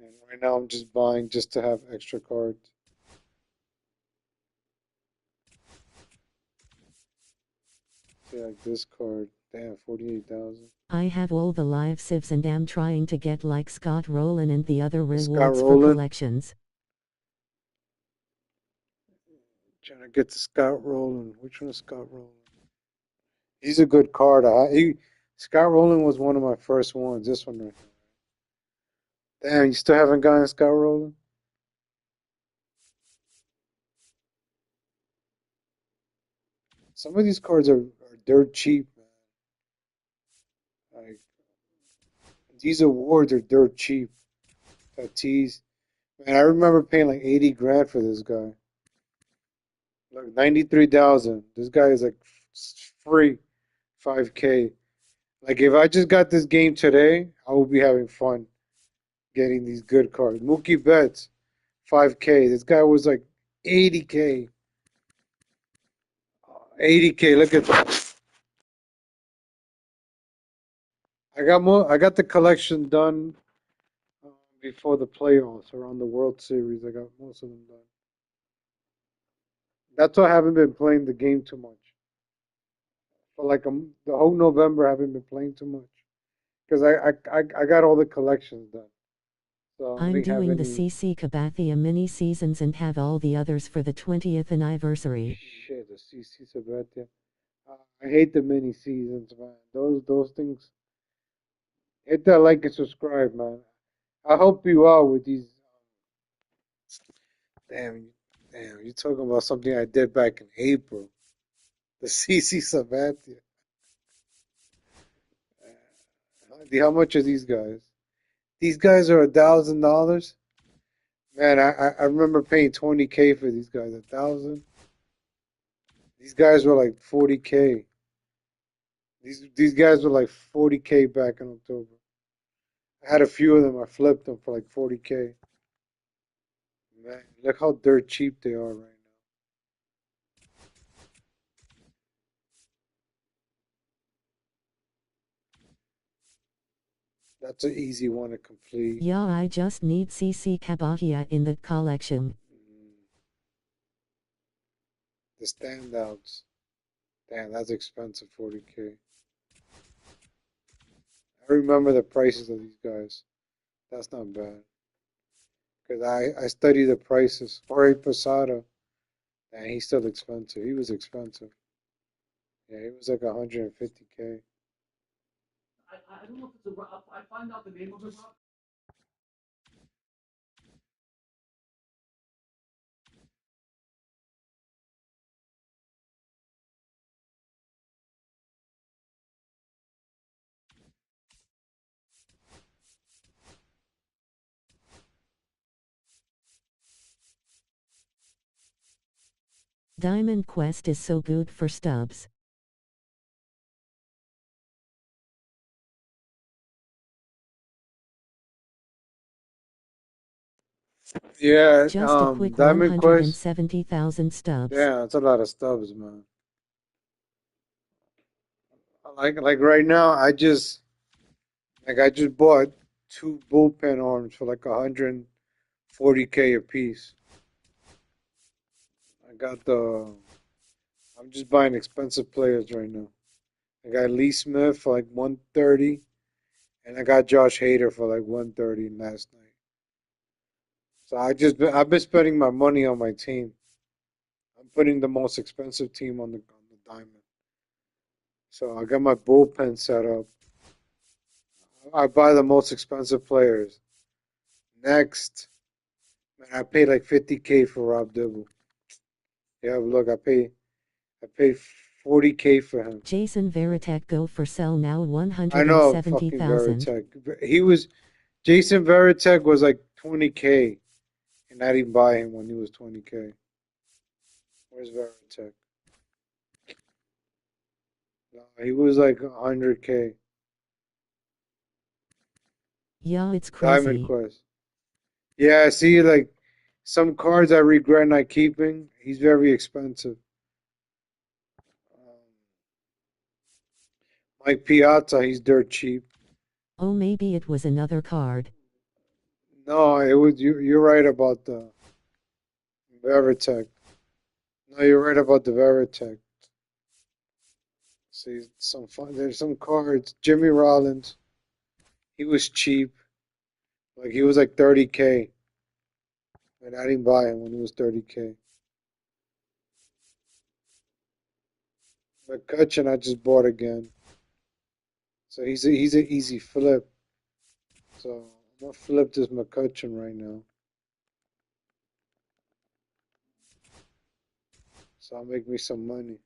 And right now I'm just buying just to have extra cards. See, like this card. Damn, 48,000. I have all the live civs and am trying to get like Scott Rowland and the other rewards for collections. Trying to get to Scott Rowland. Which one is Scott Rowland? He's a good card. Scott Rowland was one of my first ones. This one right here. Damn, you still haven't gotten Scott Rowland? Some of these cards are dirt cheap, man. Like, these awards are dirt cheap. Tatis. Man, I remember paying like 80 grand for this guy. Look, 93,000. This guy is like free 5K. Like, if I just got this game today, I would be having fun getting these good cards. Mookie Betts, 5K. This guy was like 80K. 80K. Look at that. I got the collection done before the playoffs around the World Series. I got most of them done. That's why I haven't been playing the game too much. For like the whole November, I haven't been playing too much because I got all the collections done. So I'm doing the CC Sabathia mini seasons and have all the others for the 20th anniversary. Shit, the CC Sabathia. I hate the mini seasons, man. Those things. Hit that like and subscribe, man. I'll help you out with these. Damn, you're talking about something I did back in April. The CC Sabathia. How much are these guys? These guys are $1,000. Man, I remember paying 20K for these guys. 1,000. These guys were like 40K. These guys were like 40K back in October. I had a few of them. I flipped them for like 40K. Man, look how dirt cheap they are right now. That's an easy one to complete. Yeah, I just need CC Sabathia in the collection. The standouts. Damn, that's expensive, 40K. I remember the prices of these guys. That's not bad. Because I study the prices. Jorge Posada. And he's still expensive. He was expensive. Yeah, he was like 150K. I don't know if it's I find out the name of it. Diamond Quest is so good for stubs. Yeah, just a quick Diamond 170,000 stubs. Yeah, that's a lot of stubs, man. Like right now, I just bought 2 bullpen arms for like 140K a piece. I'm just buying expensive players right now. I got Lee Smith for like 130, and I got Josh Hader for like 130 last night. So I've been spending my money on my team. I'm putting the most expensive team on the diamond. So I got my bullpen set up. I buy the most expensive players. Next, man, I paid like 50K for Rob Dibble. Yeah, look, I paid 40K for him. Jason Varitek go for sell now I know 170,000. fucking Varitek. Jason Varitek was like 20K, and I didn't buy him when he was 20K. Where's Varitek? No, he was like 100K. Yeah, it's crazy. Diamond Quest. Yeah, see, like some cards I regret not keeping. He's very expensive. Mike Piazza, he's dirt cheap. Oh, maybe it was another card. No, it was you're right about the Veritek. No, you're right about the Veritek. See, some fun. There's some cards. Jimmy Rollins, he was cheap. Like he was like 30K, and I didn't buy him when he was 30K. McCutcheon, I just bought again. So he's an easy flip. So I'm gonna flip this McCutcheon right now. So I'll make me some money,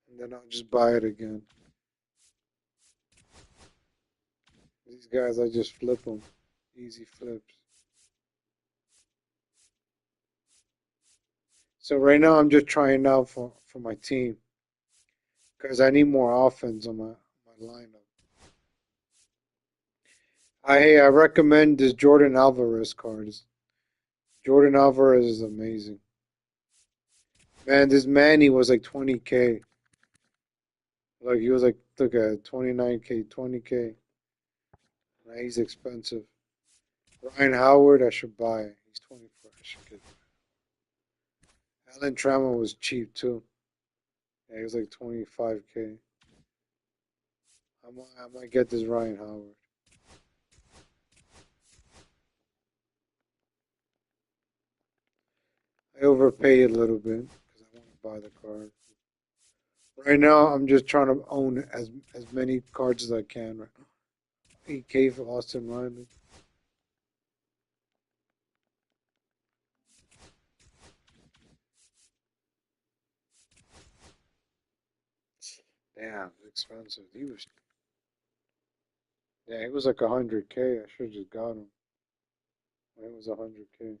and then I'll just buy it again. These guys, I just flip them. Easy flips. So right now I'm just trying out for my team because I need more offense on my lineup. I recommend this Jordan Alvarez card. Jordan Alvarez is amazing. Man, this Manny was like 20K. Like he was like, look at 29K, 20K. Now he's expensive. Ryan Howard, I should buy. He's 24. I should get that. Alan Trammell was cheap too. Yeah, he was like 25K. I might get this Ryan Howard. I overpay a little bit because I want to buy the card. Right now, I'm just trying to own as many cards as I can. Right? 8K for Austin Riley. Damn, it's expensive. He was like 100K. I should have just got him. It was 100K.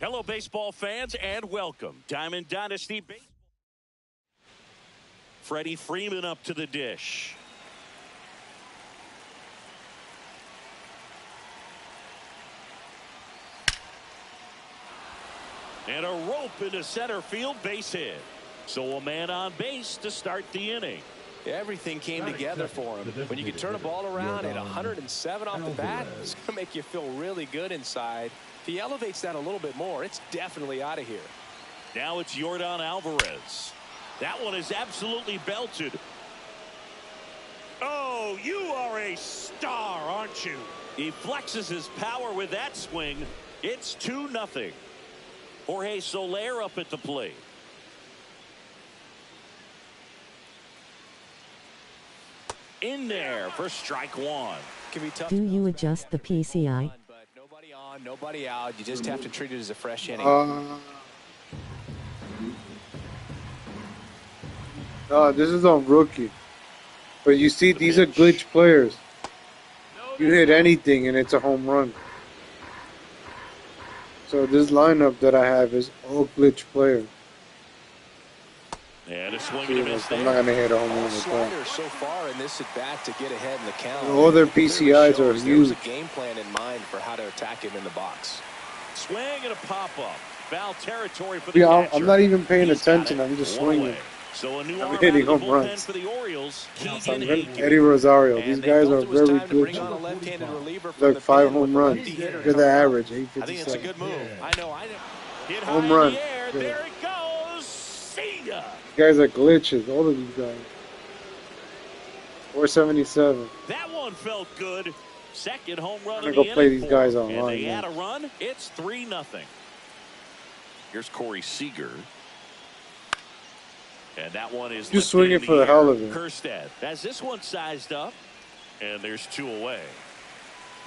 Hello, baseball fans, and welcome. Diamond Dynasty Baseball. Freddie Freeman up to the dish. And a rope into center field, base hit. So a man on base to start the inning. Everything came together for him. When you can turn a ball around at 107 off the bat, it's going to make you feel really good inside. If he elevates that a little bit more, it's definitely out of here. Now it's Yordan Alvarez. That one is absolutely belted. Oh, you are a star, aren't you? He flexes his power with that swing. It's 2-0. Jorge Soler up at the plate. In there for strike one. Can be tough. Do you adjust the PCI? But nobody on, nobody out. You just have to treat it as a fresh inning. No, this is on rookie. But you see, these are glitch players. You hit anything and it's a home run. So this lineup that I have is all glitch players. And a swing and a miss there. I'm not going to hit a home run with that. Sliders so far in this at bat to get ahead in the count. All their PCIs are There was huge. a game plan in mind for how to attack him in the box. Swing and a pop-up. Foul territory for the Yeah, catcher. I'm not even paying He's got attention. it. I'm just One swinging. away. So a new I'm arm hitting out of the home bullpen runs. for the Orioles. I'm Yankee. Eddie Rosario. And These they guys felt are it was very time to good. bring on a left-handed reliever from Like the 5 pen home with the runs. lefty hitter Look at the coming out. average, I think it's a 857. good move. I know. Hit Home high run. in the air. Yeah. There it goes. See ya. These guys are glitches. All of these guys. 477. That one felt good. Second home run I'm of gonna the go play inning these for guys him. online, And they man. add a run. It's 3-0. Here's Corey Seager. And that one is Just lifted swing in it for the air. hell of it. Kerstead has this one sized up. And there's 2 away.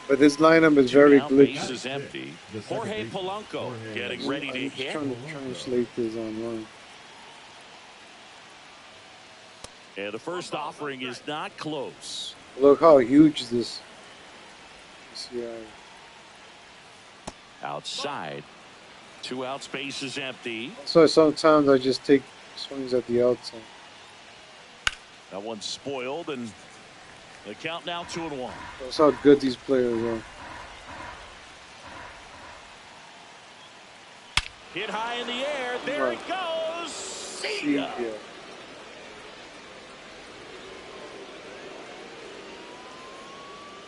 But this lineup is 2 very down, base glitchy. is empty. Jorge Polanco getting ready to I'm just hit. trying to translate this online. And the first offering is not close. Look how huge this PCI is. Outside. 2 outs, base is empty. So sometimes I just take swings at the outside. That one's spoiled, and the count now 2-1. That's how good these players are. Hit high in the air. There it goes. See ya. Yeah.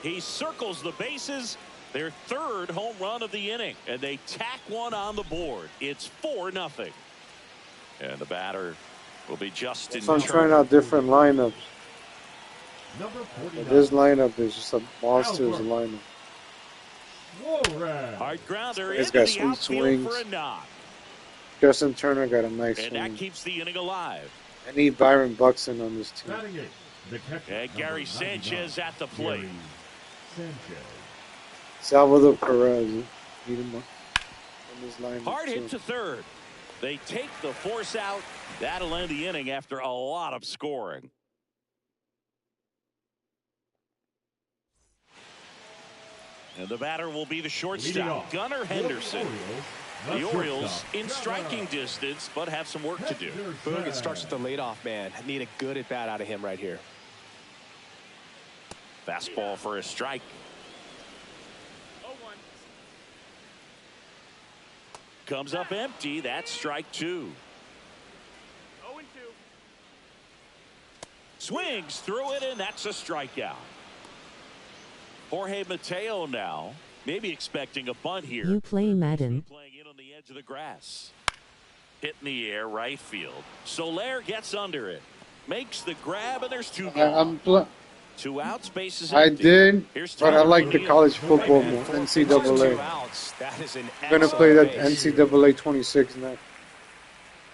He circles the bases. Their 3rd home run of the inning, and they tack one on the board. It's 4-0. And the batter will be Justin So I'm Turner. trying out different lineups. Number But 49. this lineup is just a monster's lineup. Suarez. Hard grounder He's into got the sweet outfield swings. for a knock. Justin Turner got a nice And that swing. keeps the inning alive. I need Byron Buxton on this team. Batting eighth, the catcher, And Gary number Sanchez 99, at the plate. Gary Sanchez. Salvador Perez. Need him on this lineup. Hard hit too. to third. They take the force out. That'll end the inning after a lot of scoring. And the batter will be the Leading shortstop, off, Gunnar Henderson. The Orioles shortstop, in striking distance, but have some work to do. Boog, it starts with the leadoff man. Need a good at bat out of him right here. Fastball for a strike. 0-1. Comes up empty. That's strike 2. 0-2. Swings through it, and that's a strikeout. Jorge Mateo now, maybe expecting a bunt here. You play Madden. Playing in on the edge of the grass. Hit in the air, right field. Soler gets under it. Makes the grab, and there's 2 gone. 2 outs, bases I empty. did, Here's but I Tyler like the O'Neill. college football more, Two NCAA. outs. That is an I'm gonna play excellent that base. NCAA 26 next.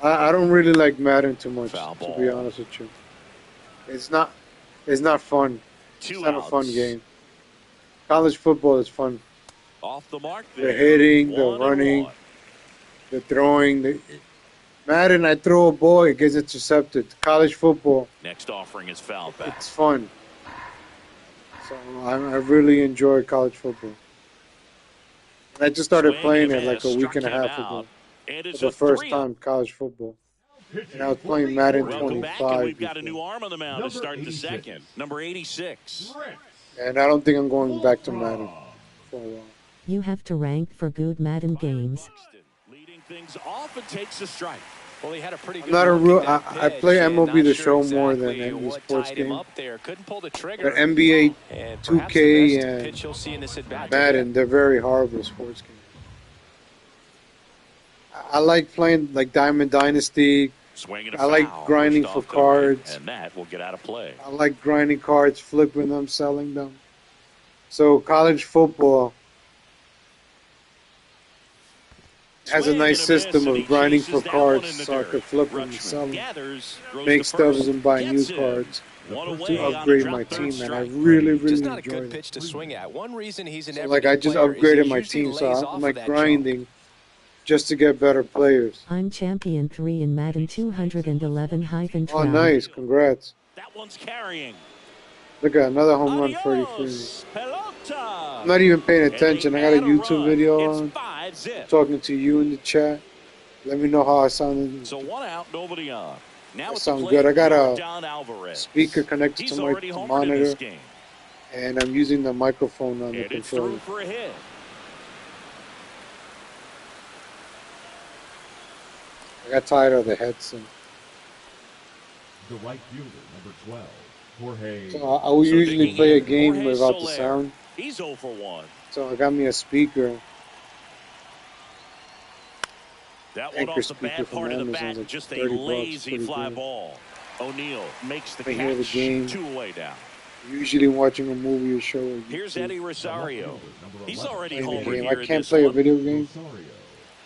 I don't really like Madden too much, Foul to ball. be honest with you. It's not fun. 2 It's not a fun outs. game. College football is fun. Off the mark The there. hitting, the 1-1. running, the throwing. Madden, I throw a ball, it gets intercepted. College football, Next offering is foul back. it's fun. So I really enjoy college football. I just started Swing playing and a it like miss, a week struck and a him half out. ago. And For it's the a first 3-0. time college football. And I was playing Madden Welcome back, 25 and we've got a before. new arm on the mound to start the second. Number 86. And I don't think I'm going back to Madden for a while. You have to rank for good Madden games. Leading things off and takes a strike. Well, he had a pretty good I'm not a look real. at that I play pitch, and MLB not The sure Show more than exactly any what sports tied him game. up there. Couldn't pull the But trigger. NBA, And perhaps the 2K, best and pitch you'll see in this at-bat Madden, they're very horrible sports games. I like playing like Diamond Dynasty. I like grinding for cards. And that will get out of play. I like grinding cards, flipping them, selling them. So college football has a nice system of grinding for cards so I could flip them and sell them, make stubs and buy new cards to upgrade my team, and I really, really not a enjoy good it. pitch to swing at. One reason he's an So like I just upgraded my team, so I'm like grinding just to get better players. I'm champion 3 in Madden 211-12. Oh, nice! Congrats. That one's carrying. Look at another home run, 33. I'm not even paying attention. I got a YouTube video on, talking to you in the chat. Let me know how I sounded. So 1 out, nobody on. Now I sound good. I got a speaker connected to my monitor, and I'm using the microphone on the controller. For a hit. I got tired of the headset. The right fielder, number 12, Jorge. So I will usually play a game without the sound. He's 0 for 1. So I got me a speaker. That one off the bad part of the bat, just a lazy fly ball. O'Neal makes the catch, 2 away down. Usually watching a movie or show. Here's Eddie Rosario. He's already homered here. I can't play a video game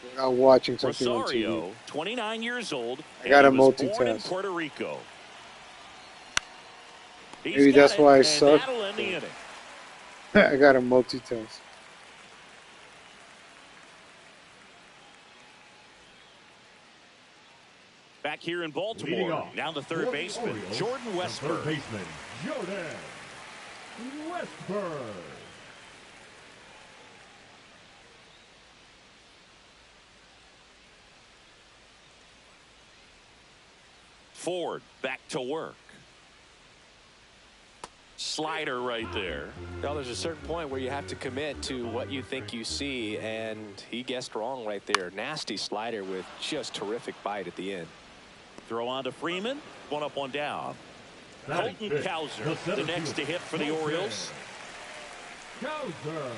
without watching something on Rosario, TV. 29 years old. I got to multitask. Born in multitask. Puerto Rico. Maybe that's why I suck. That'll end the inning. I got to multitask. Back here in Baltimore, now the third baseman, Jordan Westburg. Third baseman, Jordan Westburg. Ford back to work. Slider right there. Well, there's a certain point where you have to commit to what you think you see, and he guessed wrong right there. Nasty slider with just terrific bite at the end. Throw on to Freeman. 1 up, 1 down. Colton Cowser, the next to hit for the Orioles. Cowser.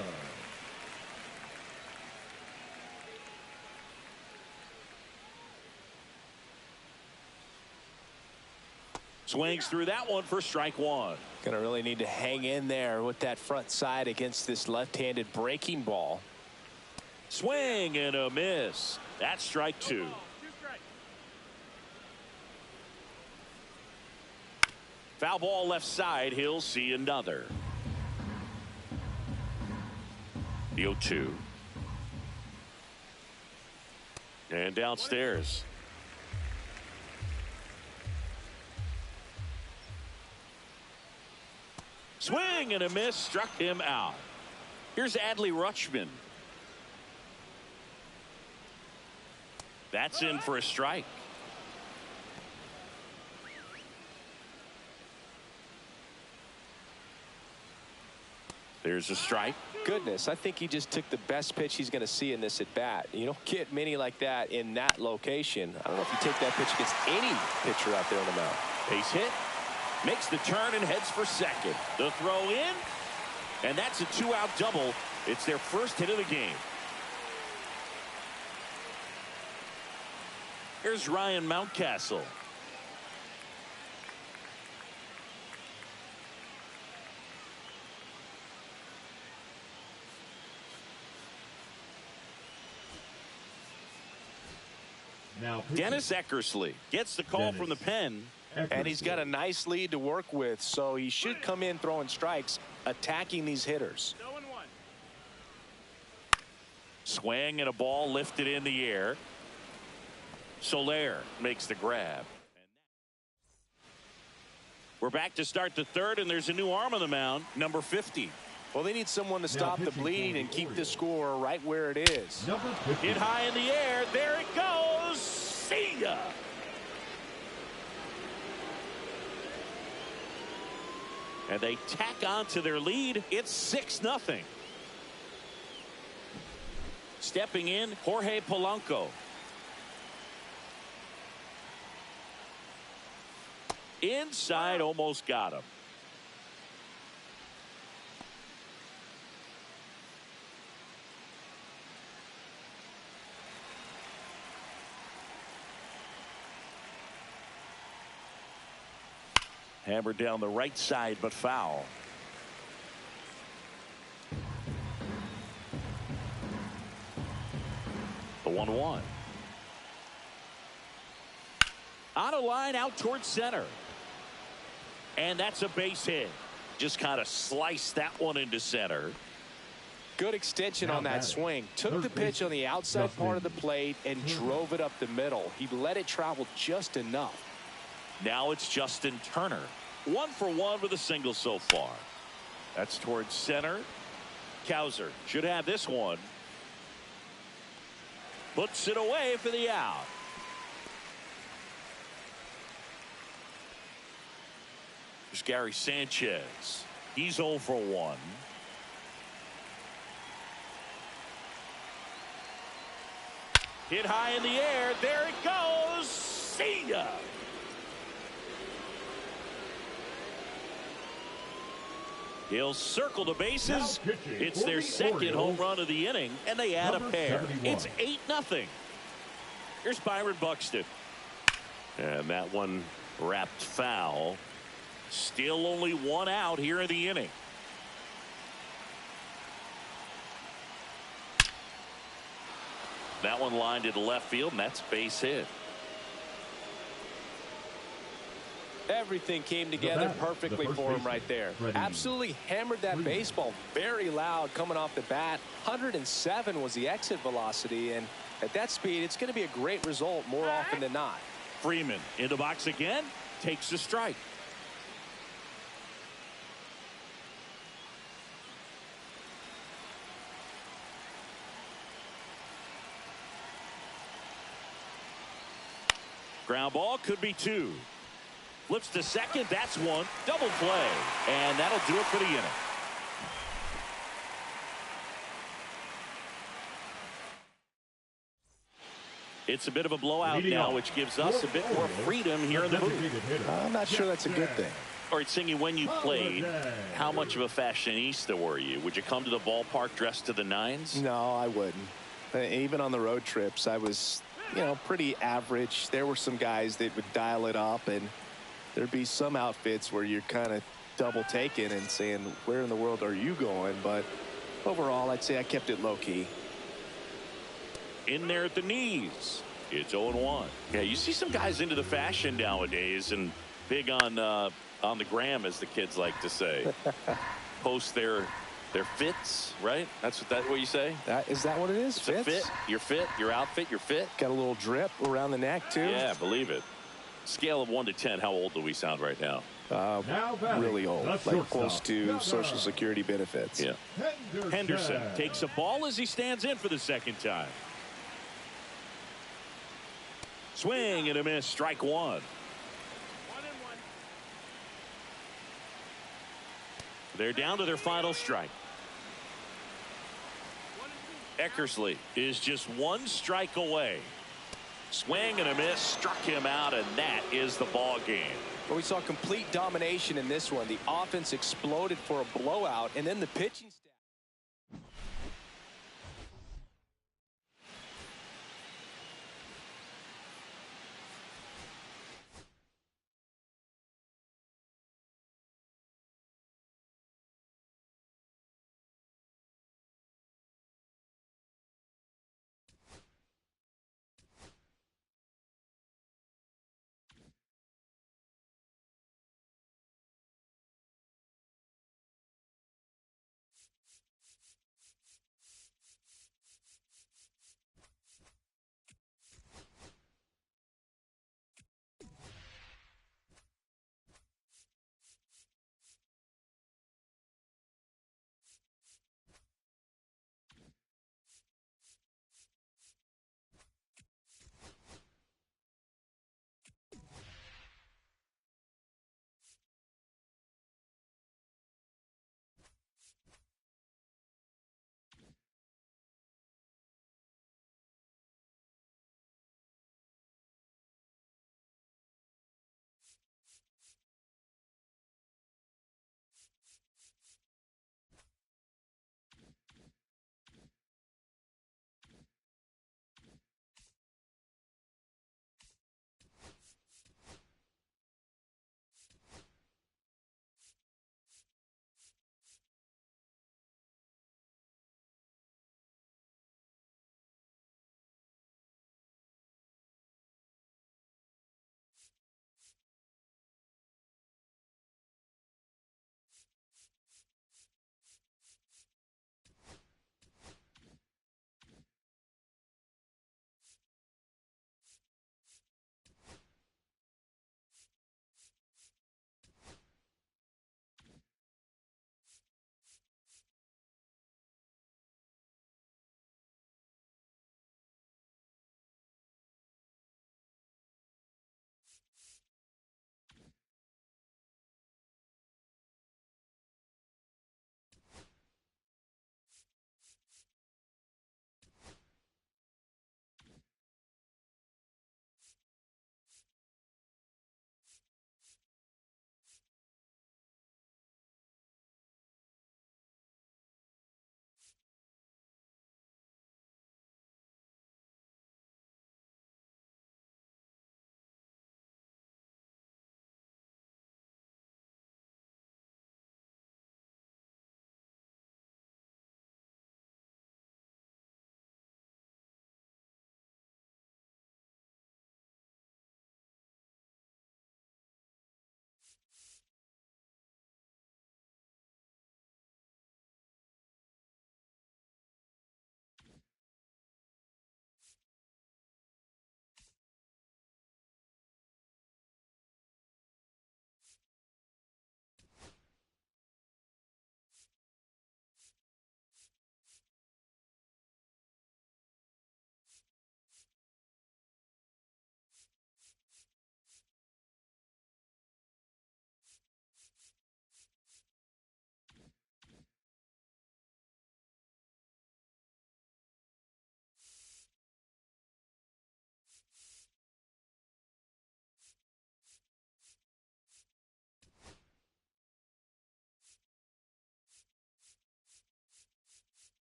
Swings through that one for strike 1. Gonna really need to hang in there with that front side against this left-handed breaking ball. Swing and a miss. That's strike 2. Foul ball left side. He'll see another. The 0-2. And downstairs. Swing and a miss, struck him out. Here's Adley Rutschman. That's in for a strike. There's a strike. Goodness, I think he just took the best pitch he's going to see in this at bat. You don't get many like that in that location. I don't know if you take that pitch against any pitcher out there on the mound. Base hit. Makes the turn and heads for second. The throw in. And that's a 2-out double. It's their first hit of the game. Here's Ryan Mountcastle. Now Dennis Eckersley gets the call from the pen. And he's got a nice lead to work with, so he should come in throwing strikes, attacking these hitters. 0-1. Swing and a ball lifted in the air. Soler makes the grab. We're back to start the third, and there's a new arm on the mound, number 50. Well, they need someone to stop the bleeding and keep the score right where it is. Hit high in the air. There it goes. See ya. And they tack on to their lead. It's 6-0. Stepping in, Jorge Polanco. Inside, almost got him. Hammered down the right side, but foul. The 1-1. On a line out towards center. And that's a base hit. Just kind of sliced that one into center. Good extension on that swing. Took the pitch on the outside part of the plate and drove it up the middle. He let it travel just enough. Now it's Justin Turner. 1 for 1 with a single so far. That's towards center. Cowser should have this one. Puts it away for the out. There's Gary Sanchez. He's 0 for 1. Hit high in the air. There it goes. See ya. He'll circle the bases. It's their second home run of the inning, and they add a pair. It's 8-0. Here's Byron Buxton. And that one wrapped foul. Still only 1 out here in the inning. That one lined into left field, and that's base hit. Everything came together perfectly for him right there. Absolutely hammered that baseball very loud coming off the bat. 107 was the exit velocity, and at that speed, it's going to be a great result more often than not. Freeman in the box again, takes a strike. Ground ball, could be 2. Flips to second, that's 1. Double play, and that'll do it for the inning. It's a bit of a blowout now, which gives us a bit more freedom here in the booth. I'm not sure that's a good thing. All right, Singy, when you played, how much of a fashionista were you? Would you come to the ballpark dressed to the nines? No, I wouldn't. Even on the road trips, I was, pretty average. There were some guys that would dial it up, and there'd be some outfits where you're kind of double taking and saying, where in the world are you going? But overall, I'd say I kept it low key. In there at the knees. It's 0-1. Yeah, you see some guys into the fashion nowadays and big on the gram, as the kids like to say. Post their fits, right? That's what you say? Is that what it is? It's a fit. Your fit, your outfit, your fit. Got a little drip around the neck, too. Yeah, believe it. Scale of 1 to 10, how old do we sound right now? Really old, like close to Social Security benefits. Yeah. Henderson takes a ball as he stands in for the second time. Swing and a miss, strike 1. 1-1. They're down to their final strike. Eckersley is just 1 strike away. Swing and a miss, struck him out, and that is the ball game. Well, we saw complete domination in this one. The offense exploded for a blowout, and then the pitching staff.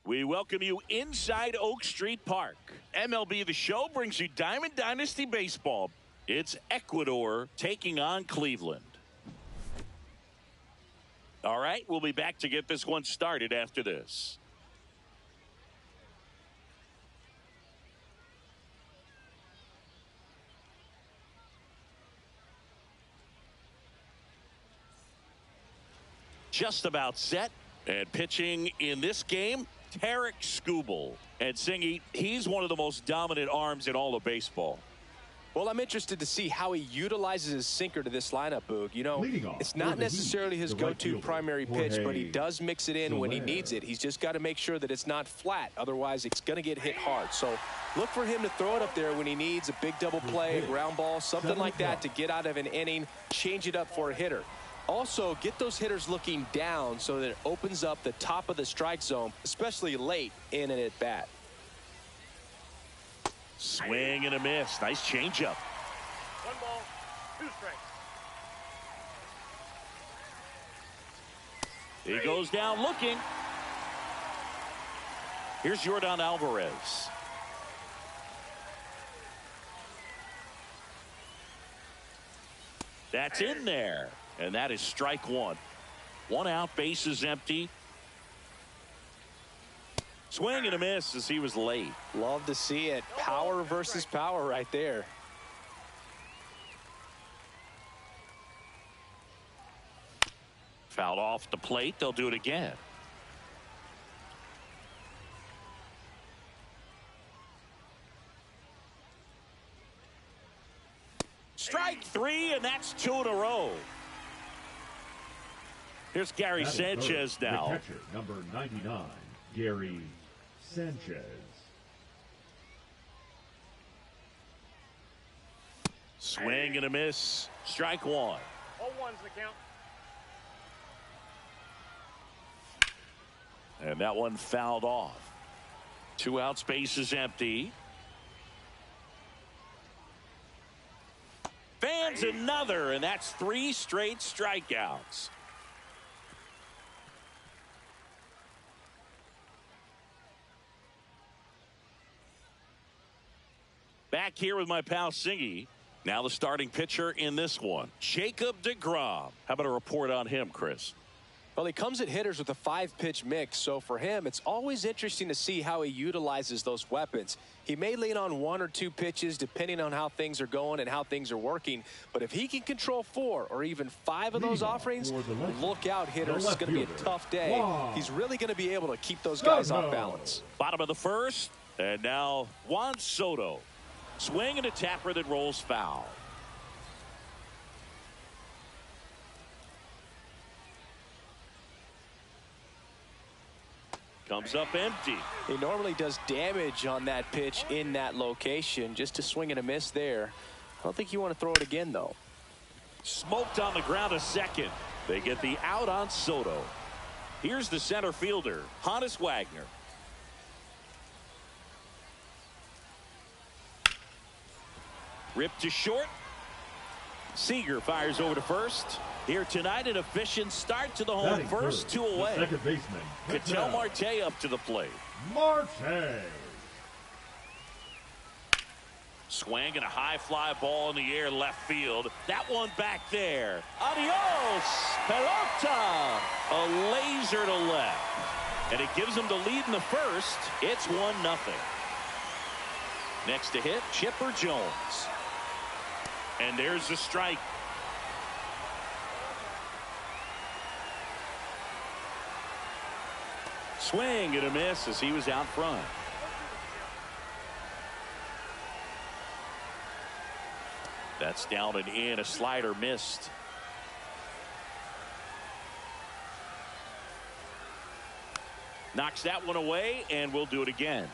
We welcome you inside Oak Street Park. MLB The Show brings you Diamond Dynasty Baseball. It's Ecuador taking on Cleveland. All right, we'll be back to get this one started after this. Just about set. And pitching in this game, Tarek Skubal. And Singy, he's one of the most dominant arms in all of baseball. Well, I'm interested to see how he utilizes his sinker to this lineup, Boog. You know, it's not necessarily his go-to primary pitch, but he does mix it in when he needs it. He's just got to make sure that it's not flat. Otherwise, it's going to get hit hard. So look for him to throw it up there when he needs a big double play, a ground ball, something like that to get out of an inning, change it up for a hitter. Also, get those hitters looking down so that it opens up the top of the strike zone, especially late in an at-bat. Swing and a miss. Nice changeup. 1 ball, 2 strikes. He goes down looking. Here's Yordan Alvarez. That's in there. And that is strike 1. 1 out, bases empty. Swing and a miss as he was late. Love to see it. Power versus power right there. Fouled off the plate. They'll do it again. Strike 3, and that's 2 in a row. Here's Gary Sanchez now. The catcher, number 99, Gary Sanchez. Swing and a miss. Strike 1. All ones the count. And that one fouled off. 2 outs, bases empty. Fans another, and that's 3 straight strikeouts. Back here with my pal Singy. Now the starting pitcher in this one, Jacob deGrom. How about a report on him, Chris? Well, he comes at hitters with a 5-pitch mix, so for him, it's always interesting to see how he utilizes those weapons. He may lean on 1 or 2 pitches depending on how things are going and how things are working, but if he can control 4 or even 5 of those offerings, look out, hitters. It's going to be a tough day. He's really going to be able to keep those guys off balance. Bottom of the first, and now Juan Soto. Swing and a tapper that rolls foul. Comes up empty. He normally does damage on that pitch in that location. Just a swing and a miss there. I don't think you want to throw it again, though. Smoked on the ground a second. They get the out on Soto. Here's the center fielder, Honus Wagner. Ripped to short. Seager fires over to first. Here tonight, an efficient start to the home first, 2 away. Second baseman, Ketel Marte up to the plate. Marte. Swing and a high fly ball in the air left field. That one back there. Adios, pelota. A laser to left. And it gives them the lead in the first. It's 1-0. Next to hit, Chipper Jones. And there's the strike. Swing and a miss as he was out front. That's down and in. A slider missed. Knocks that one away, and we'll do it again.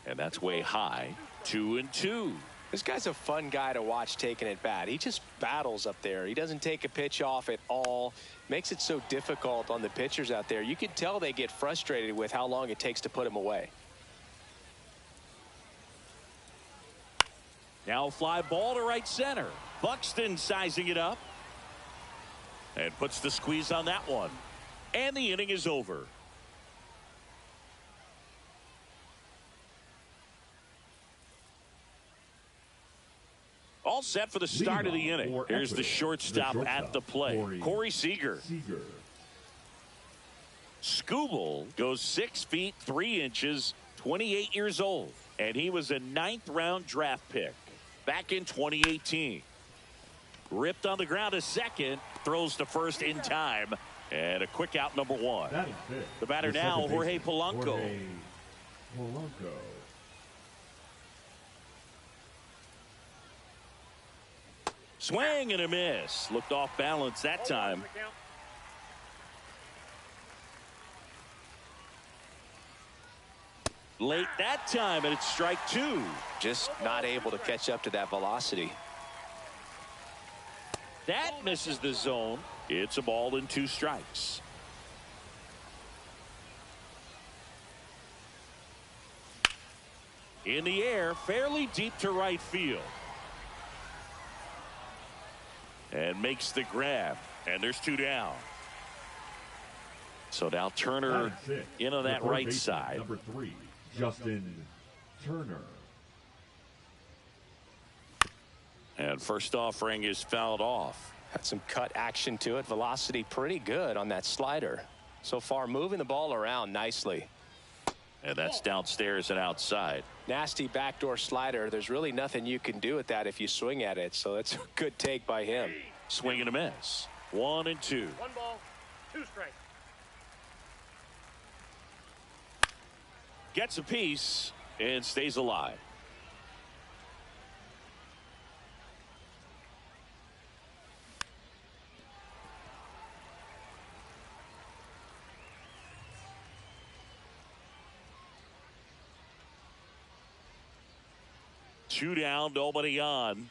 And that's way high. 2-2. This guy's a fun guy to watch taking at bat. He just battles up there. He doesn't take a pitch off at all. Makes it so difficult on the pitchers out there. You can tell they get frustrated with how long it takes to put him away. Now fly ball to right center. Buxton sizing it up. And puts the squeeze on that one. And the inning is over. All set for the start of the inning. Here's the shortstop at the plate, Corey Seager. Skubal goes 6 feet 3 inches, 28 years old, and he was a 9th-round draft pick back in 2018. Ripped on the ground to second, throws to first in time, and a quick out, number 1. The batter now, Jorge Polanco. Swing and a miss. Looked off balance that time. Late that time, and it's strike 2. Just not able to catch up to that velocity. That misses the zone. It's a ball and 2 strikes. In the air, fairly deep to right field. And makes the grab. And there's 2 down. So now Turner in on that right side. Number 3, Justin Turner. And first offering is fouled off. Had some cut action to it. Velocity pretty good on that slider. So far moving the ball around nicely. And that's downstairs and outside. Nasty backdoor slider. There's really nothing you can do with that if you swing at it. So it's a good take by him. Swing and a miss. 1 and 2. 1 ball, 2 strikes. Gets a piece and stays alive. Two down, nobody on.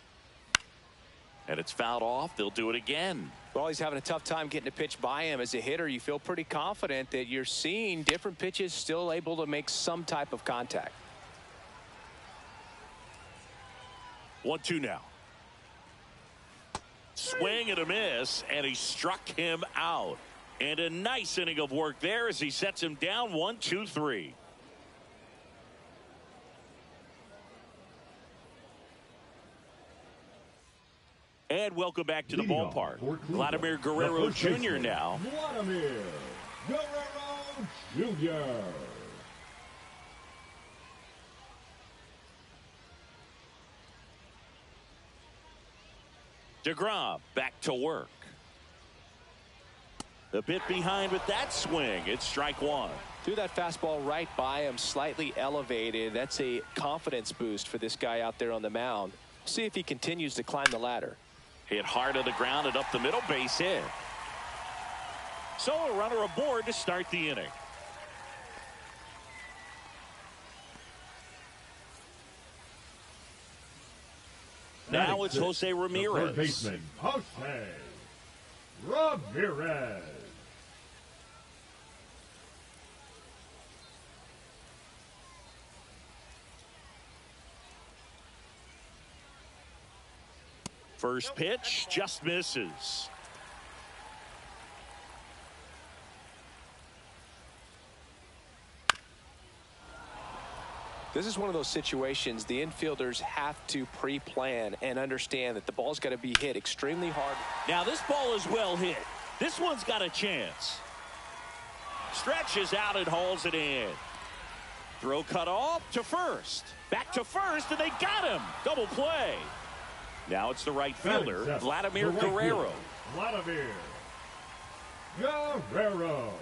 And it's fouled off. They'll do it again. Well, he's having a tough time getting a pitch by him. As a hitter, you feel pretty confident that you're seeing different pitches still able to make some type of contact. 1-2 now. Swing and a miss, and he struck him out. And a nice inning of work there as he sets him down 1-2-3. And welcome back to the ballpark. Vladimir Guerrero Jr. now. Vladimir Guerrero Jr. DeGrom back to work. A bit behind with that swing. It's strike 1. Threw that fastball right by him, slightly elevated. That's a confidence boost for this guy out there on the mound. See if he continues to climb the ladder. Hit hard on the ground and up the middle, base hit. So a runner aboard to start the inning. Now it's Jose Ramirez. Third baseman, Jose Ramirez. First pitch just misses. This is one of those situations the infielders have to pre-plan and understand that the ball's got to be hit extremely hard. Now this ball is well hit. This one's got a chance. Stretches out and hauls it in. Throw cut off to first. Back to first, and they got him. Double play. Now it's the right fielder, Vladimir Guerrero. Vladimir Guerrero.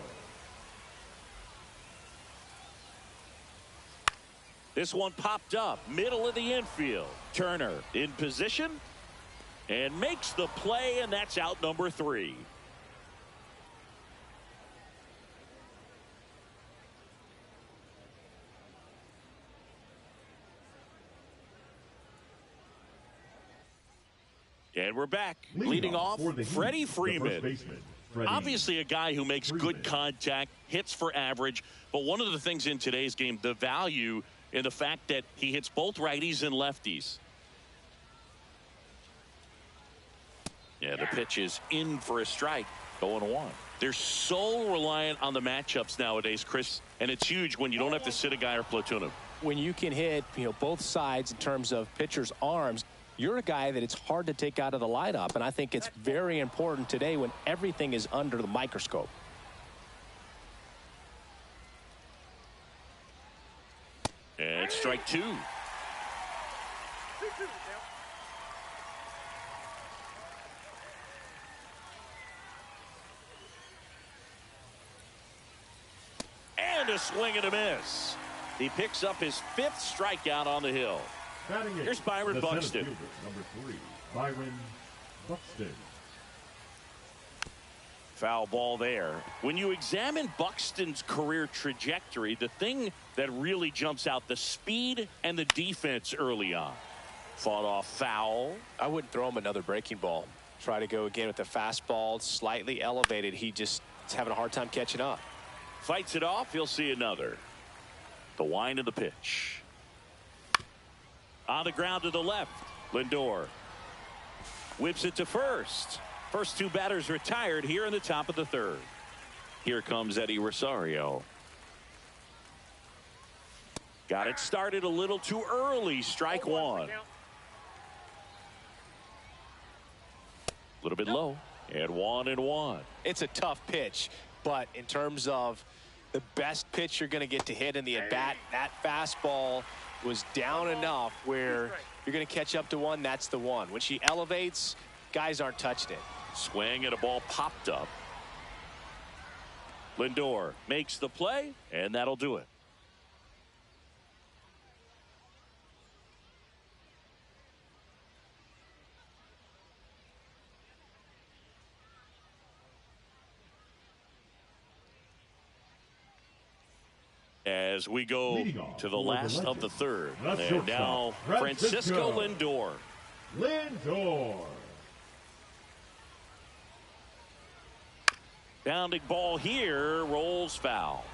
This one popped up, middle of the infield. Turner in position and makes the play, and that's out number 3. And we're back. Leading off, Freddie Freeman. Obviously a guy who makes good contact, hits for average, but one of the things in today's game, the value in the fact that he hits both righties and lefties. Yeah, the pitch is in for a strike. 0-1. They're so reliant on the matchups nowadays, Chris, and it's huge when you don't have to sit a guy or platoon him. When you can hit, both sides in terms of pitchers' arms, you're a guy that it's hard to take out of the lineup, and I think it's very important today when everything is under the microscope. And strike 2. 2-2 the count. And a swing and a miss. He picks up his 5th strikeout on the hill. Here's Byron Buxton. Number 3, Byron Buxton. Foul ball there. When you examine Buxton's career trajectory, the thing that really jumps out, the speed and the defense early on. Fought off foul. I wouldn't throw him another breaking ball. Try to go again with the fastball, slightly elevated. He just is having a hard time catching up. Fights it off. He'll see another. The wind of the pitch. On the ground to the left. Lindor whips it to first. First 2 batters retired here in the top of the 3rd. Here comes Eddie Rosario. Got it started a little too early. Strike 1. A little bit low. And 1-1. It's a tough pitch, but in terms of the best pitch you're going to get to hit in the at-bat, that fastball was down enough where you're going to catch up to one. That's the one. When she elevates, guys aren't touching it. Swing and a ball popped up. Lindor makes the play, and that'll do it. As we go to the last of the 3rd. And now Francisco Lindor. Bounding ball here, rolls foul.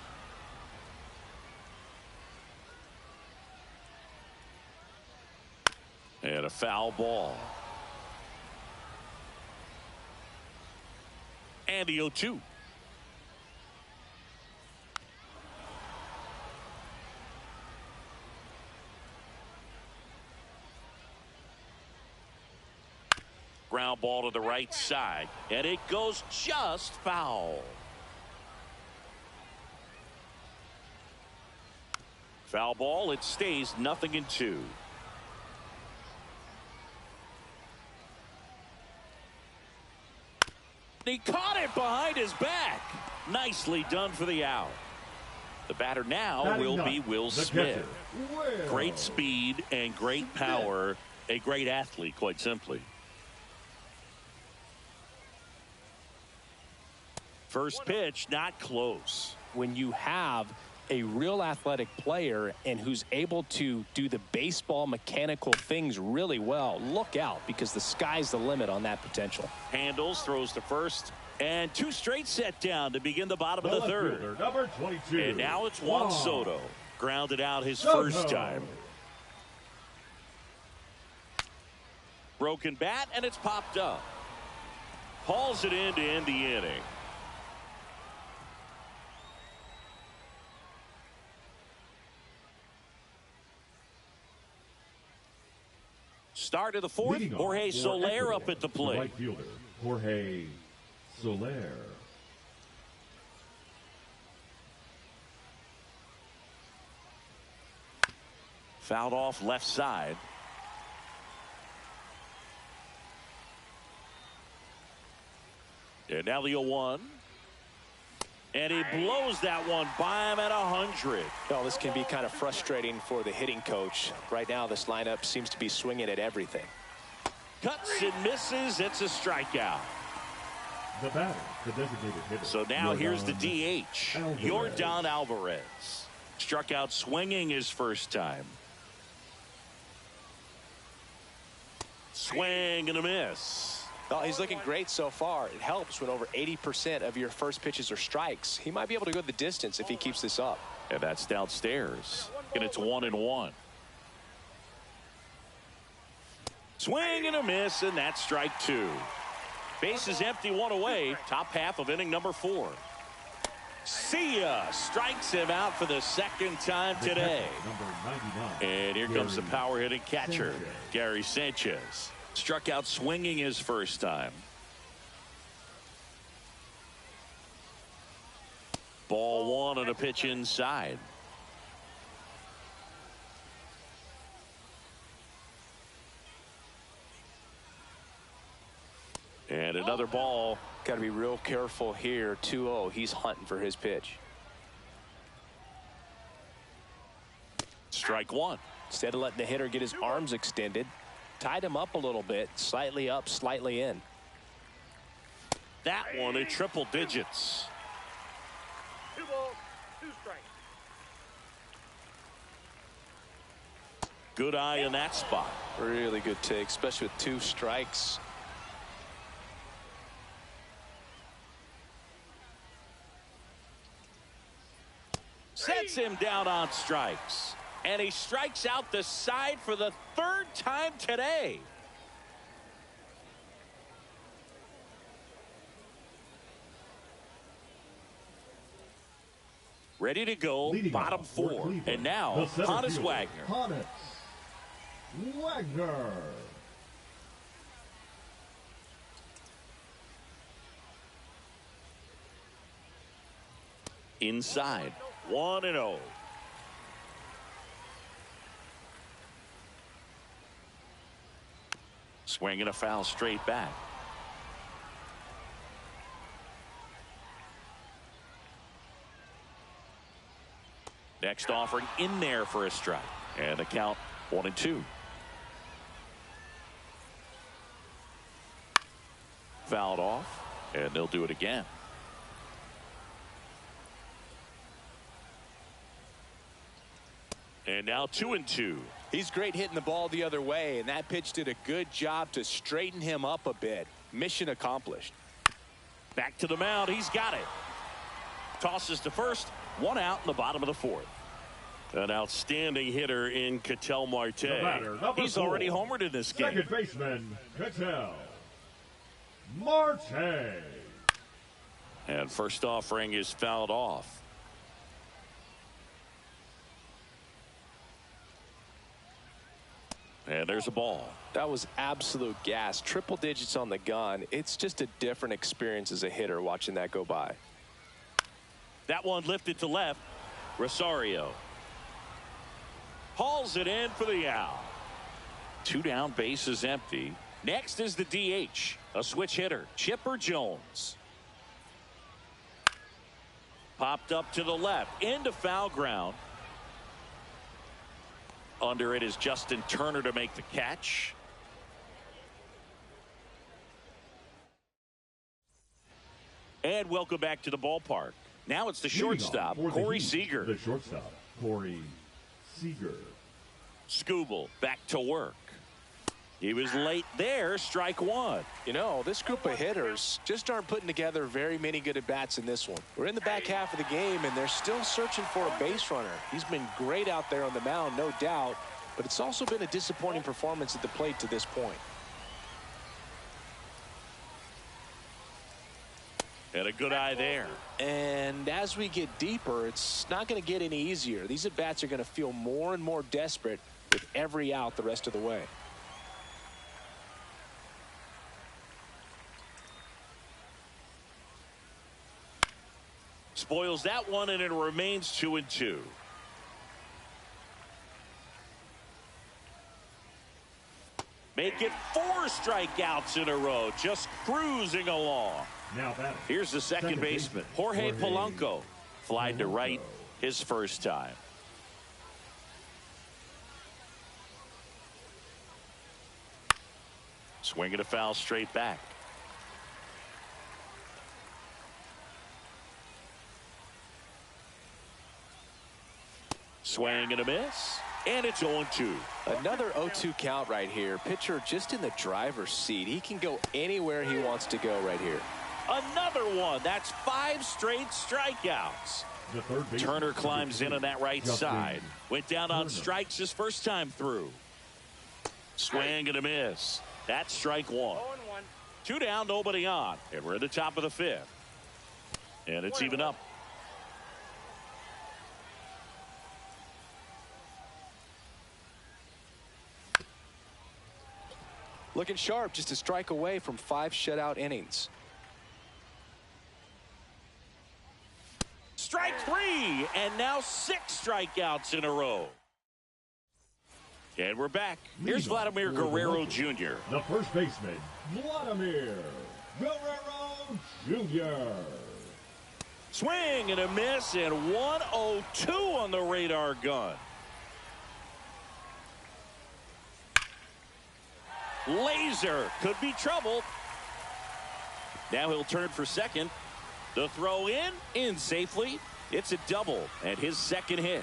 And a foul ball. And the 0-2. Ground ball to the right side, and it goes just foul. Foul ball. It stays 0-2. He caught it behind his back. Nicely done for the out. The batter now will be Will Smith. Great speed and great power. A great athlete, quite simply. First pitch, not close. When you have a real athletic player and who's able to do the baseball mechanical things really well, look out, because the sky's the limit on that potential. Handles, throws to first, and 2 straight set down to begin the bottom of the 3rd. Number 22. And now it's Juan Soto. Grounded out his first time. Broken bat, and it's popped up. Hauls it in to end the inning. Start of the 4th, Jorge Soler up at the plate. Right fielder, Jorge Soler. Fouled off left side. And now the 0-1. And he blows that one by him at 100. Well, this can be kind of frustrating for the hitting coach. Right now, this lineup seems to be swinging at everything. Cuts and misses. It's a strikeout. The batter, the designated hitter. So now here's the DH, Yordan Alvarez. Struck out swinging his first time. Swing and a miss. Well, he's looking great so far. It helps when over 80% of your first pitches are strikes. He might be able to go the distance if he keeps this up. And that's downstairs. And it's 1-1. Swing and a miss, and that's strike 2. Bases empty, one away. Top half of inning number 4. See ya. Strikes him out for the second time today. And here comes the power hitting catcher, Gary Sanchez. Struck out swinging his first time. Ball 1 and a pitch inside. And another ball. Got to be real careful here. 2-0. He's hunting for his pitch. Strike 1. Instead of letting the hitter get his arms extended, tied him up a little bit. Slightly up, slightly in. That one in triple digits. 2 balls, 2 strikes. Good eye in that spot. Really good take, especially with 2 strikes. Sets him down on strikes. And he strikes out the side for the 3rd time today. Ready to go, Leading bottom 4. And now, Honus Wagner. Honus Wagner. Inside, 1-0. Swinging a foul straight back. Next offering in there for a strike. And the count 1-2. Fouled off. And they'll do it again. And now 2-2. He's great hitting the ball the other way, and that pitch did a good job to straighten him up a bit. Mission accomplished. Back to the mound. He's got it. Tosses to first. 1 out in the bottom of the 4th. An outstanding hitter in Ketel Marte. He's already homered in this game. Second baseman, Ketel Marte. And first offering is fouled off. And there's a ball. That was absolute gas. Triple digits on the gun. It's just a different experience as a hitter watching that go by. That one lifted to left. Rosario hauls it in for the out. 2 down, bases empty. Next is the DH, a switch hitter, Chipper Jones. Popped up to the left, into foul ground. Under it is Justin Turner to make the catch. And welcome back to the ballpark. Now it's the shortstop, Corey Seager. The shortstop, Corey Seager. Skubal back to work. He was late there, strike 1. You know, this group of hitters just aren't putting together very many good at-bats in this one. We're in the back half of the game, and they're still searching for a base runner. He's been great out there on the mound, no doubt, but it's also been a disappointing performance at the plate to this point. And a good eye there. And as we get deeper, it's not going to get any easier. These at-bats are going to feel more and more desperate with every out the rest of the way. Spoils that one, and it remains 2-2. Make it 4 strikeouts in a row, just cruising along. Now batting. Here's the second baseman, Jorge Polanco. Flied to right his first time. Swinging a foul straight back. Swing and a miss. And it's 0-2. Another 0-2 count right here. Pitcher just in the driver's seat. He can go anywhere he wants to go right here. Another one. That's 5 straight strikeouts. Turner climbs in on that right side. Went down on strikes his first time through. Swing and a miss. That's strike 1. 0-1. Two down, nobody on. And we're at the top of the fifth. And it's even up. Looking sharp, just a strike away from 5 shutout innings. Strike 3, and now 6 strikeouts in a row. And we're back. Here's Vladimir Guerrero Jr. The first baseman, Vladimir Guerrero Jr. Swing and a miss, and 102 on the radar gun. Laser could be trouble. Now he'll turn for second. The throw in safely. It's a double and his second hit.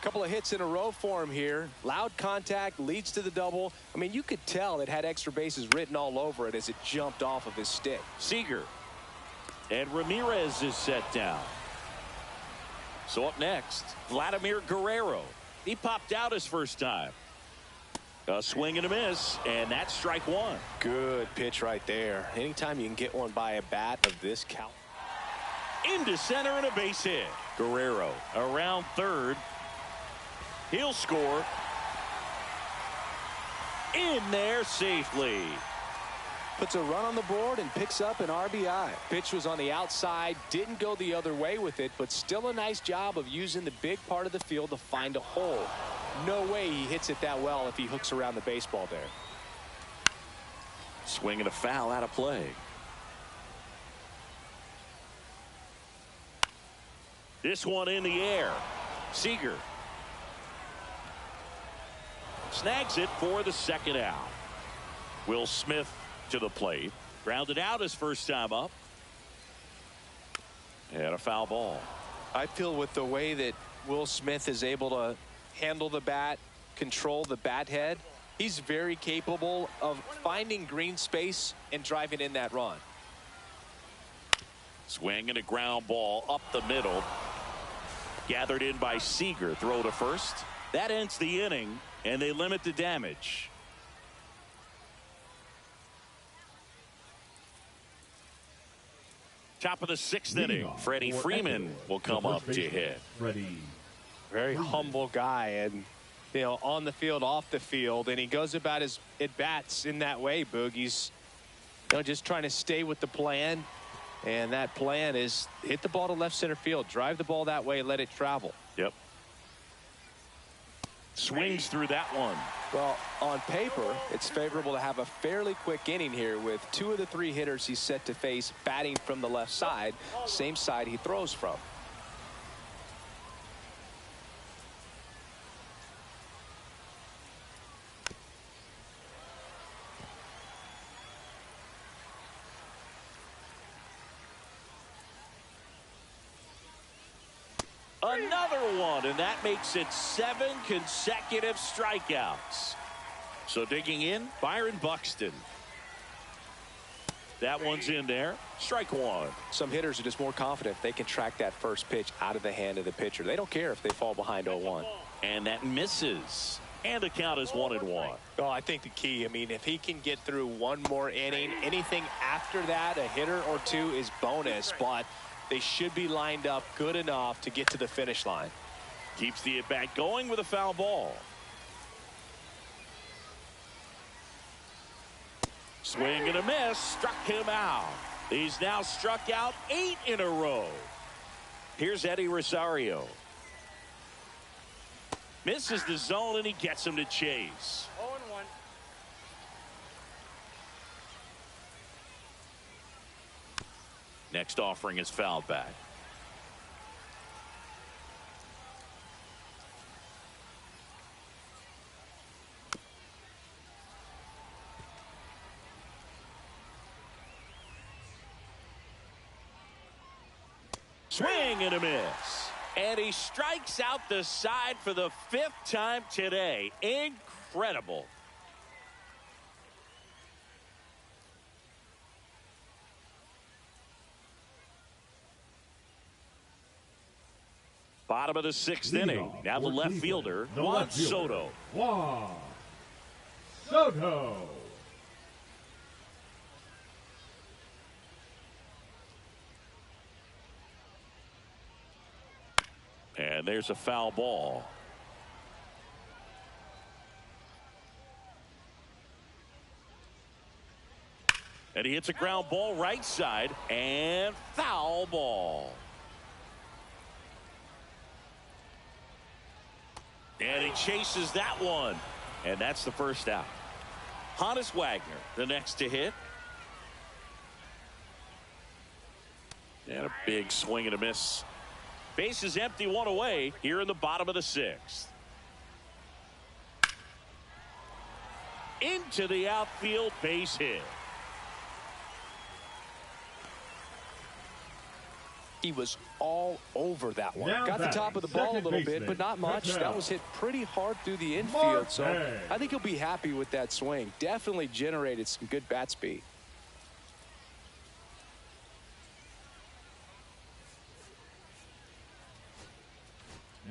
Couple of hits in a row for him here. Loud contact leads to the double. I mean, you could tell it had extra bases written all over it as it jumped off of his stick. Seager and Ramirez is set down. So up next, Vladimir Guerrero. He popped out his first time. A swing and a miss, and that's strike 1. Good pitch right there. Anytime you can get one by a bat of this caliber. Into center and a base hit. Guerrero around third. He'll score. In there safely. Puts a run on the board and picks up an RBI. Pitch was on the outside, didn't go the other way with it, but still a nice job of using the big part of the field to find a hole. No way he hits it that well if he hooks around the baseball there. Swing and a foul out of play. This one in the air. Seager snags it for the second out. Will Smith to the plate. Grounded out his first time up. And a foul ball. I feel with the way that Will Smith is able to handle the bat, control the bat head, he's very capable of finding green space and driving in that run. Swing and a ground ball up the middle. Gathered in by Seager. Throw to first. That ends the inning, and they limit the damage. Top of the 6th inning. Freddie Freeman will come up to hit. Freddie. Very humble guy, and you know, on the field, off the field, and he goes about his at-bats in that way, Boog. He's just trying to stay with the plan, and that plan is hit the ball to left center field, drive the ball that way, let it travel. Yep. Swings through that one. Well, on paper, it's favorable to have a fairly quick inning here with 2 of the 3 hitters he's set to face batting from the left side, same side he throws from. Another one, and that makes it 7 consecutive strikeouts. So digging in, Byron Buxton. That one's in there. Strike 1. Some hitters are just more confident if they can track that first pitch out of the hand of the pitcher. They don't care if they fall behind 0-1. And that misses. And the count is 1-1. Oh, I think the key, I mean, if he can get through one more inning, anything after that, a hitter or 2 is bonus, but they should be lined up good enough to get to the finish line. Keeps the at-bat going with a foul ball. Swing and a miss. Struck him out. He's now struck out 8 in a row. Here's Eddie Rosario. Misses the zone, and he gets him to chase. 0-1. Next offering is fouled back. Swing and a miss. And he strikes out the side for the 5th time today. Incredible. Bottom of the 6th inning. Now the left fielder, Juan Soto. Juan Soto. And there's a foul ball. And he hits a ground ball right side, and foul ball. And he chases that one. And that's the first out. Honus Wagner, the next to hit. And a big swing and a miss. Base is empty, one away here in the bottom of the sixth. Into the outfield, base hit. He was all over that one. Now Got the top of the ball a little bit, but not much. That was hit pretty hard through the infield, so I think he'll be happy with that swing. Definitely generated some good bat speed.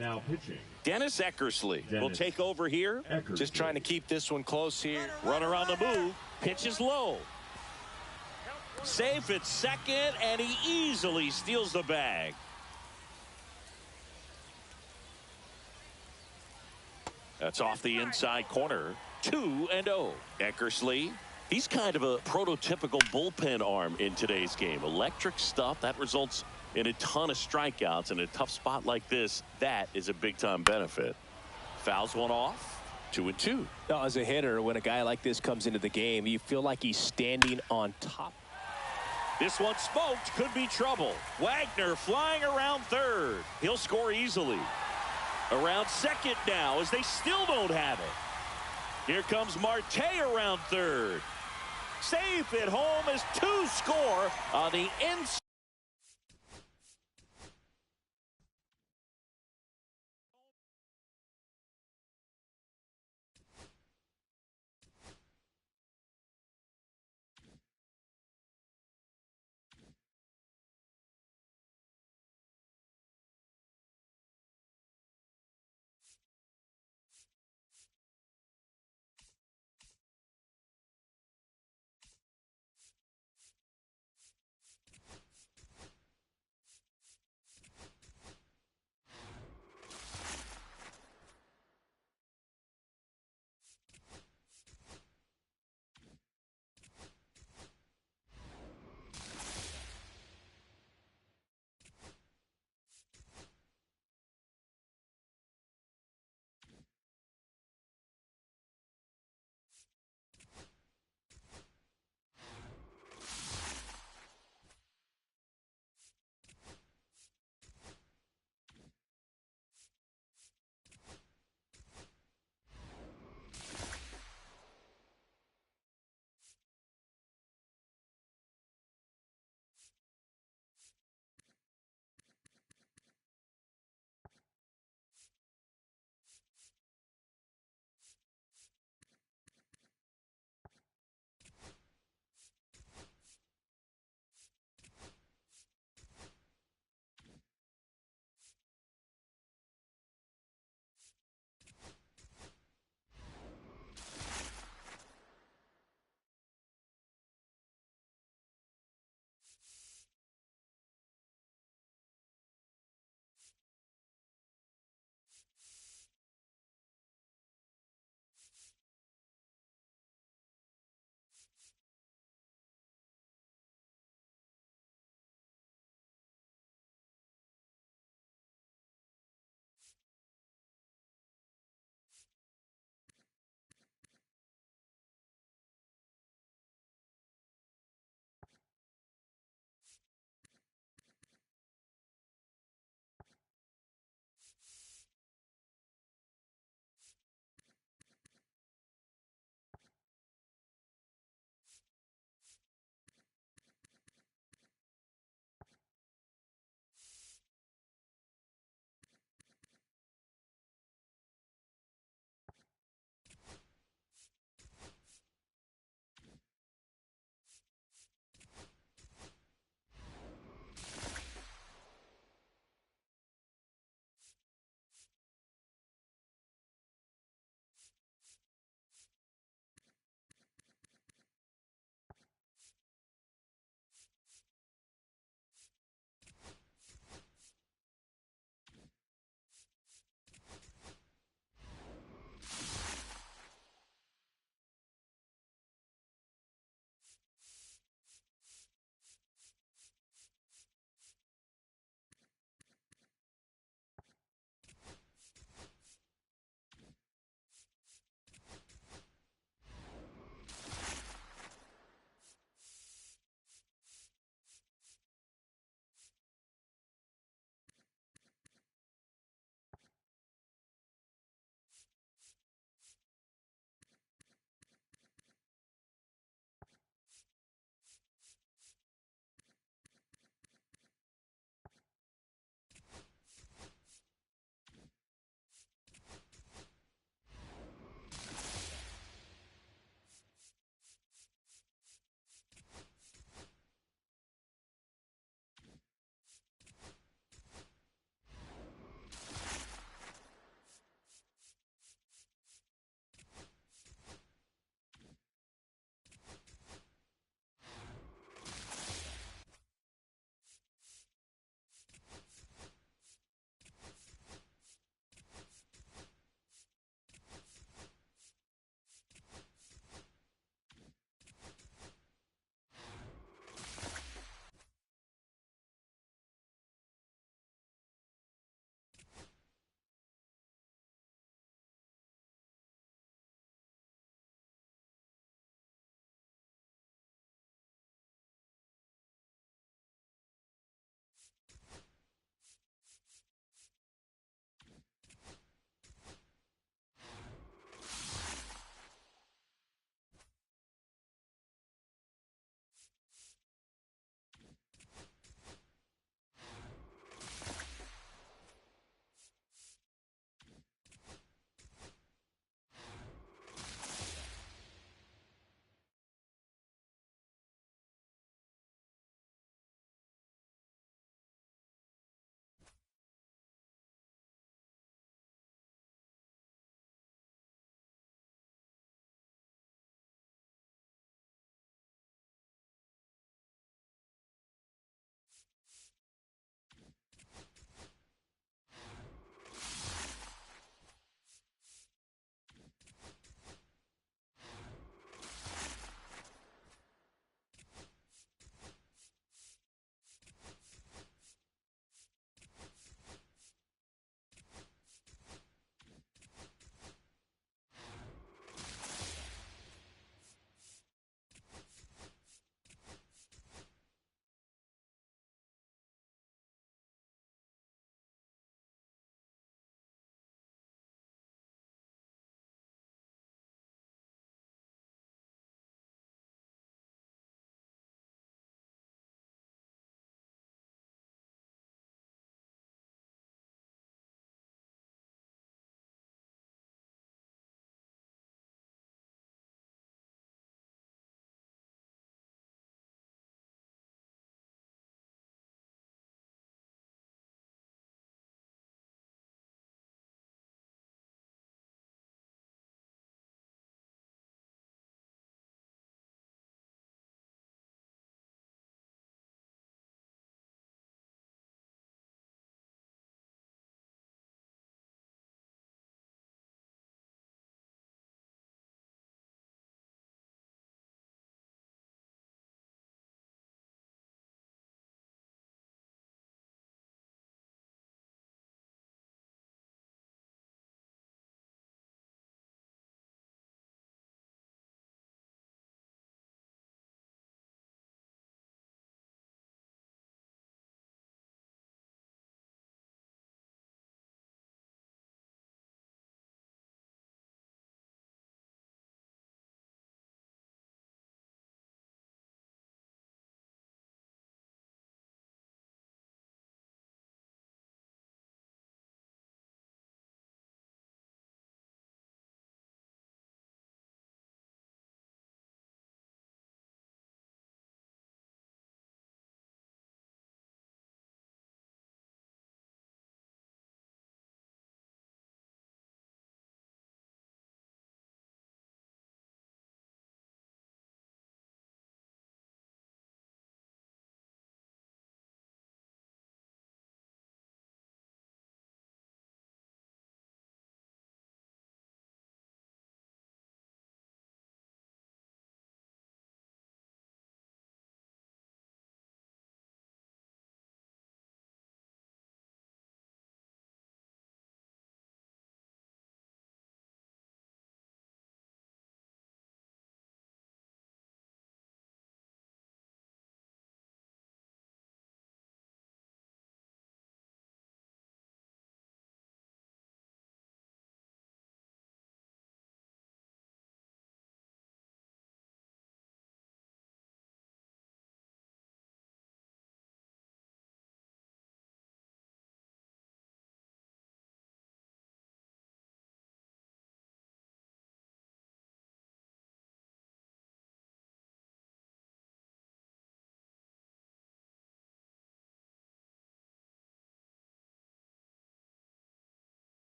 Now pitching. Dennis Eckersley will take over here. Just trying to keep this one close here. Runner on the move. Pitches low. Safe at second, and he easily steals the bag. That's off the inside corner. 2-0. Eckersley, he's kind of a prototypical bullpen arm in today's game. Electric stuff that results in a ton of strikeouts. In a tough spot like this, that is a big-time benefit. Fouls one off. 2-2. Now, as a hitter, when a guy like this comes into the game, you feel like he's standing on top. This one smoked, could be trouble. Wagner flying around third. He'll score easily. Around second now as they still don't have it. Here comes Marte around third. Safe at home as two score on the inside.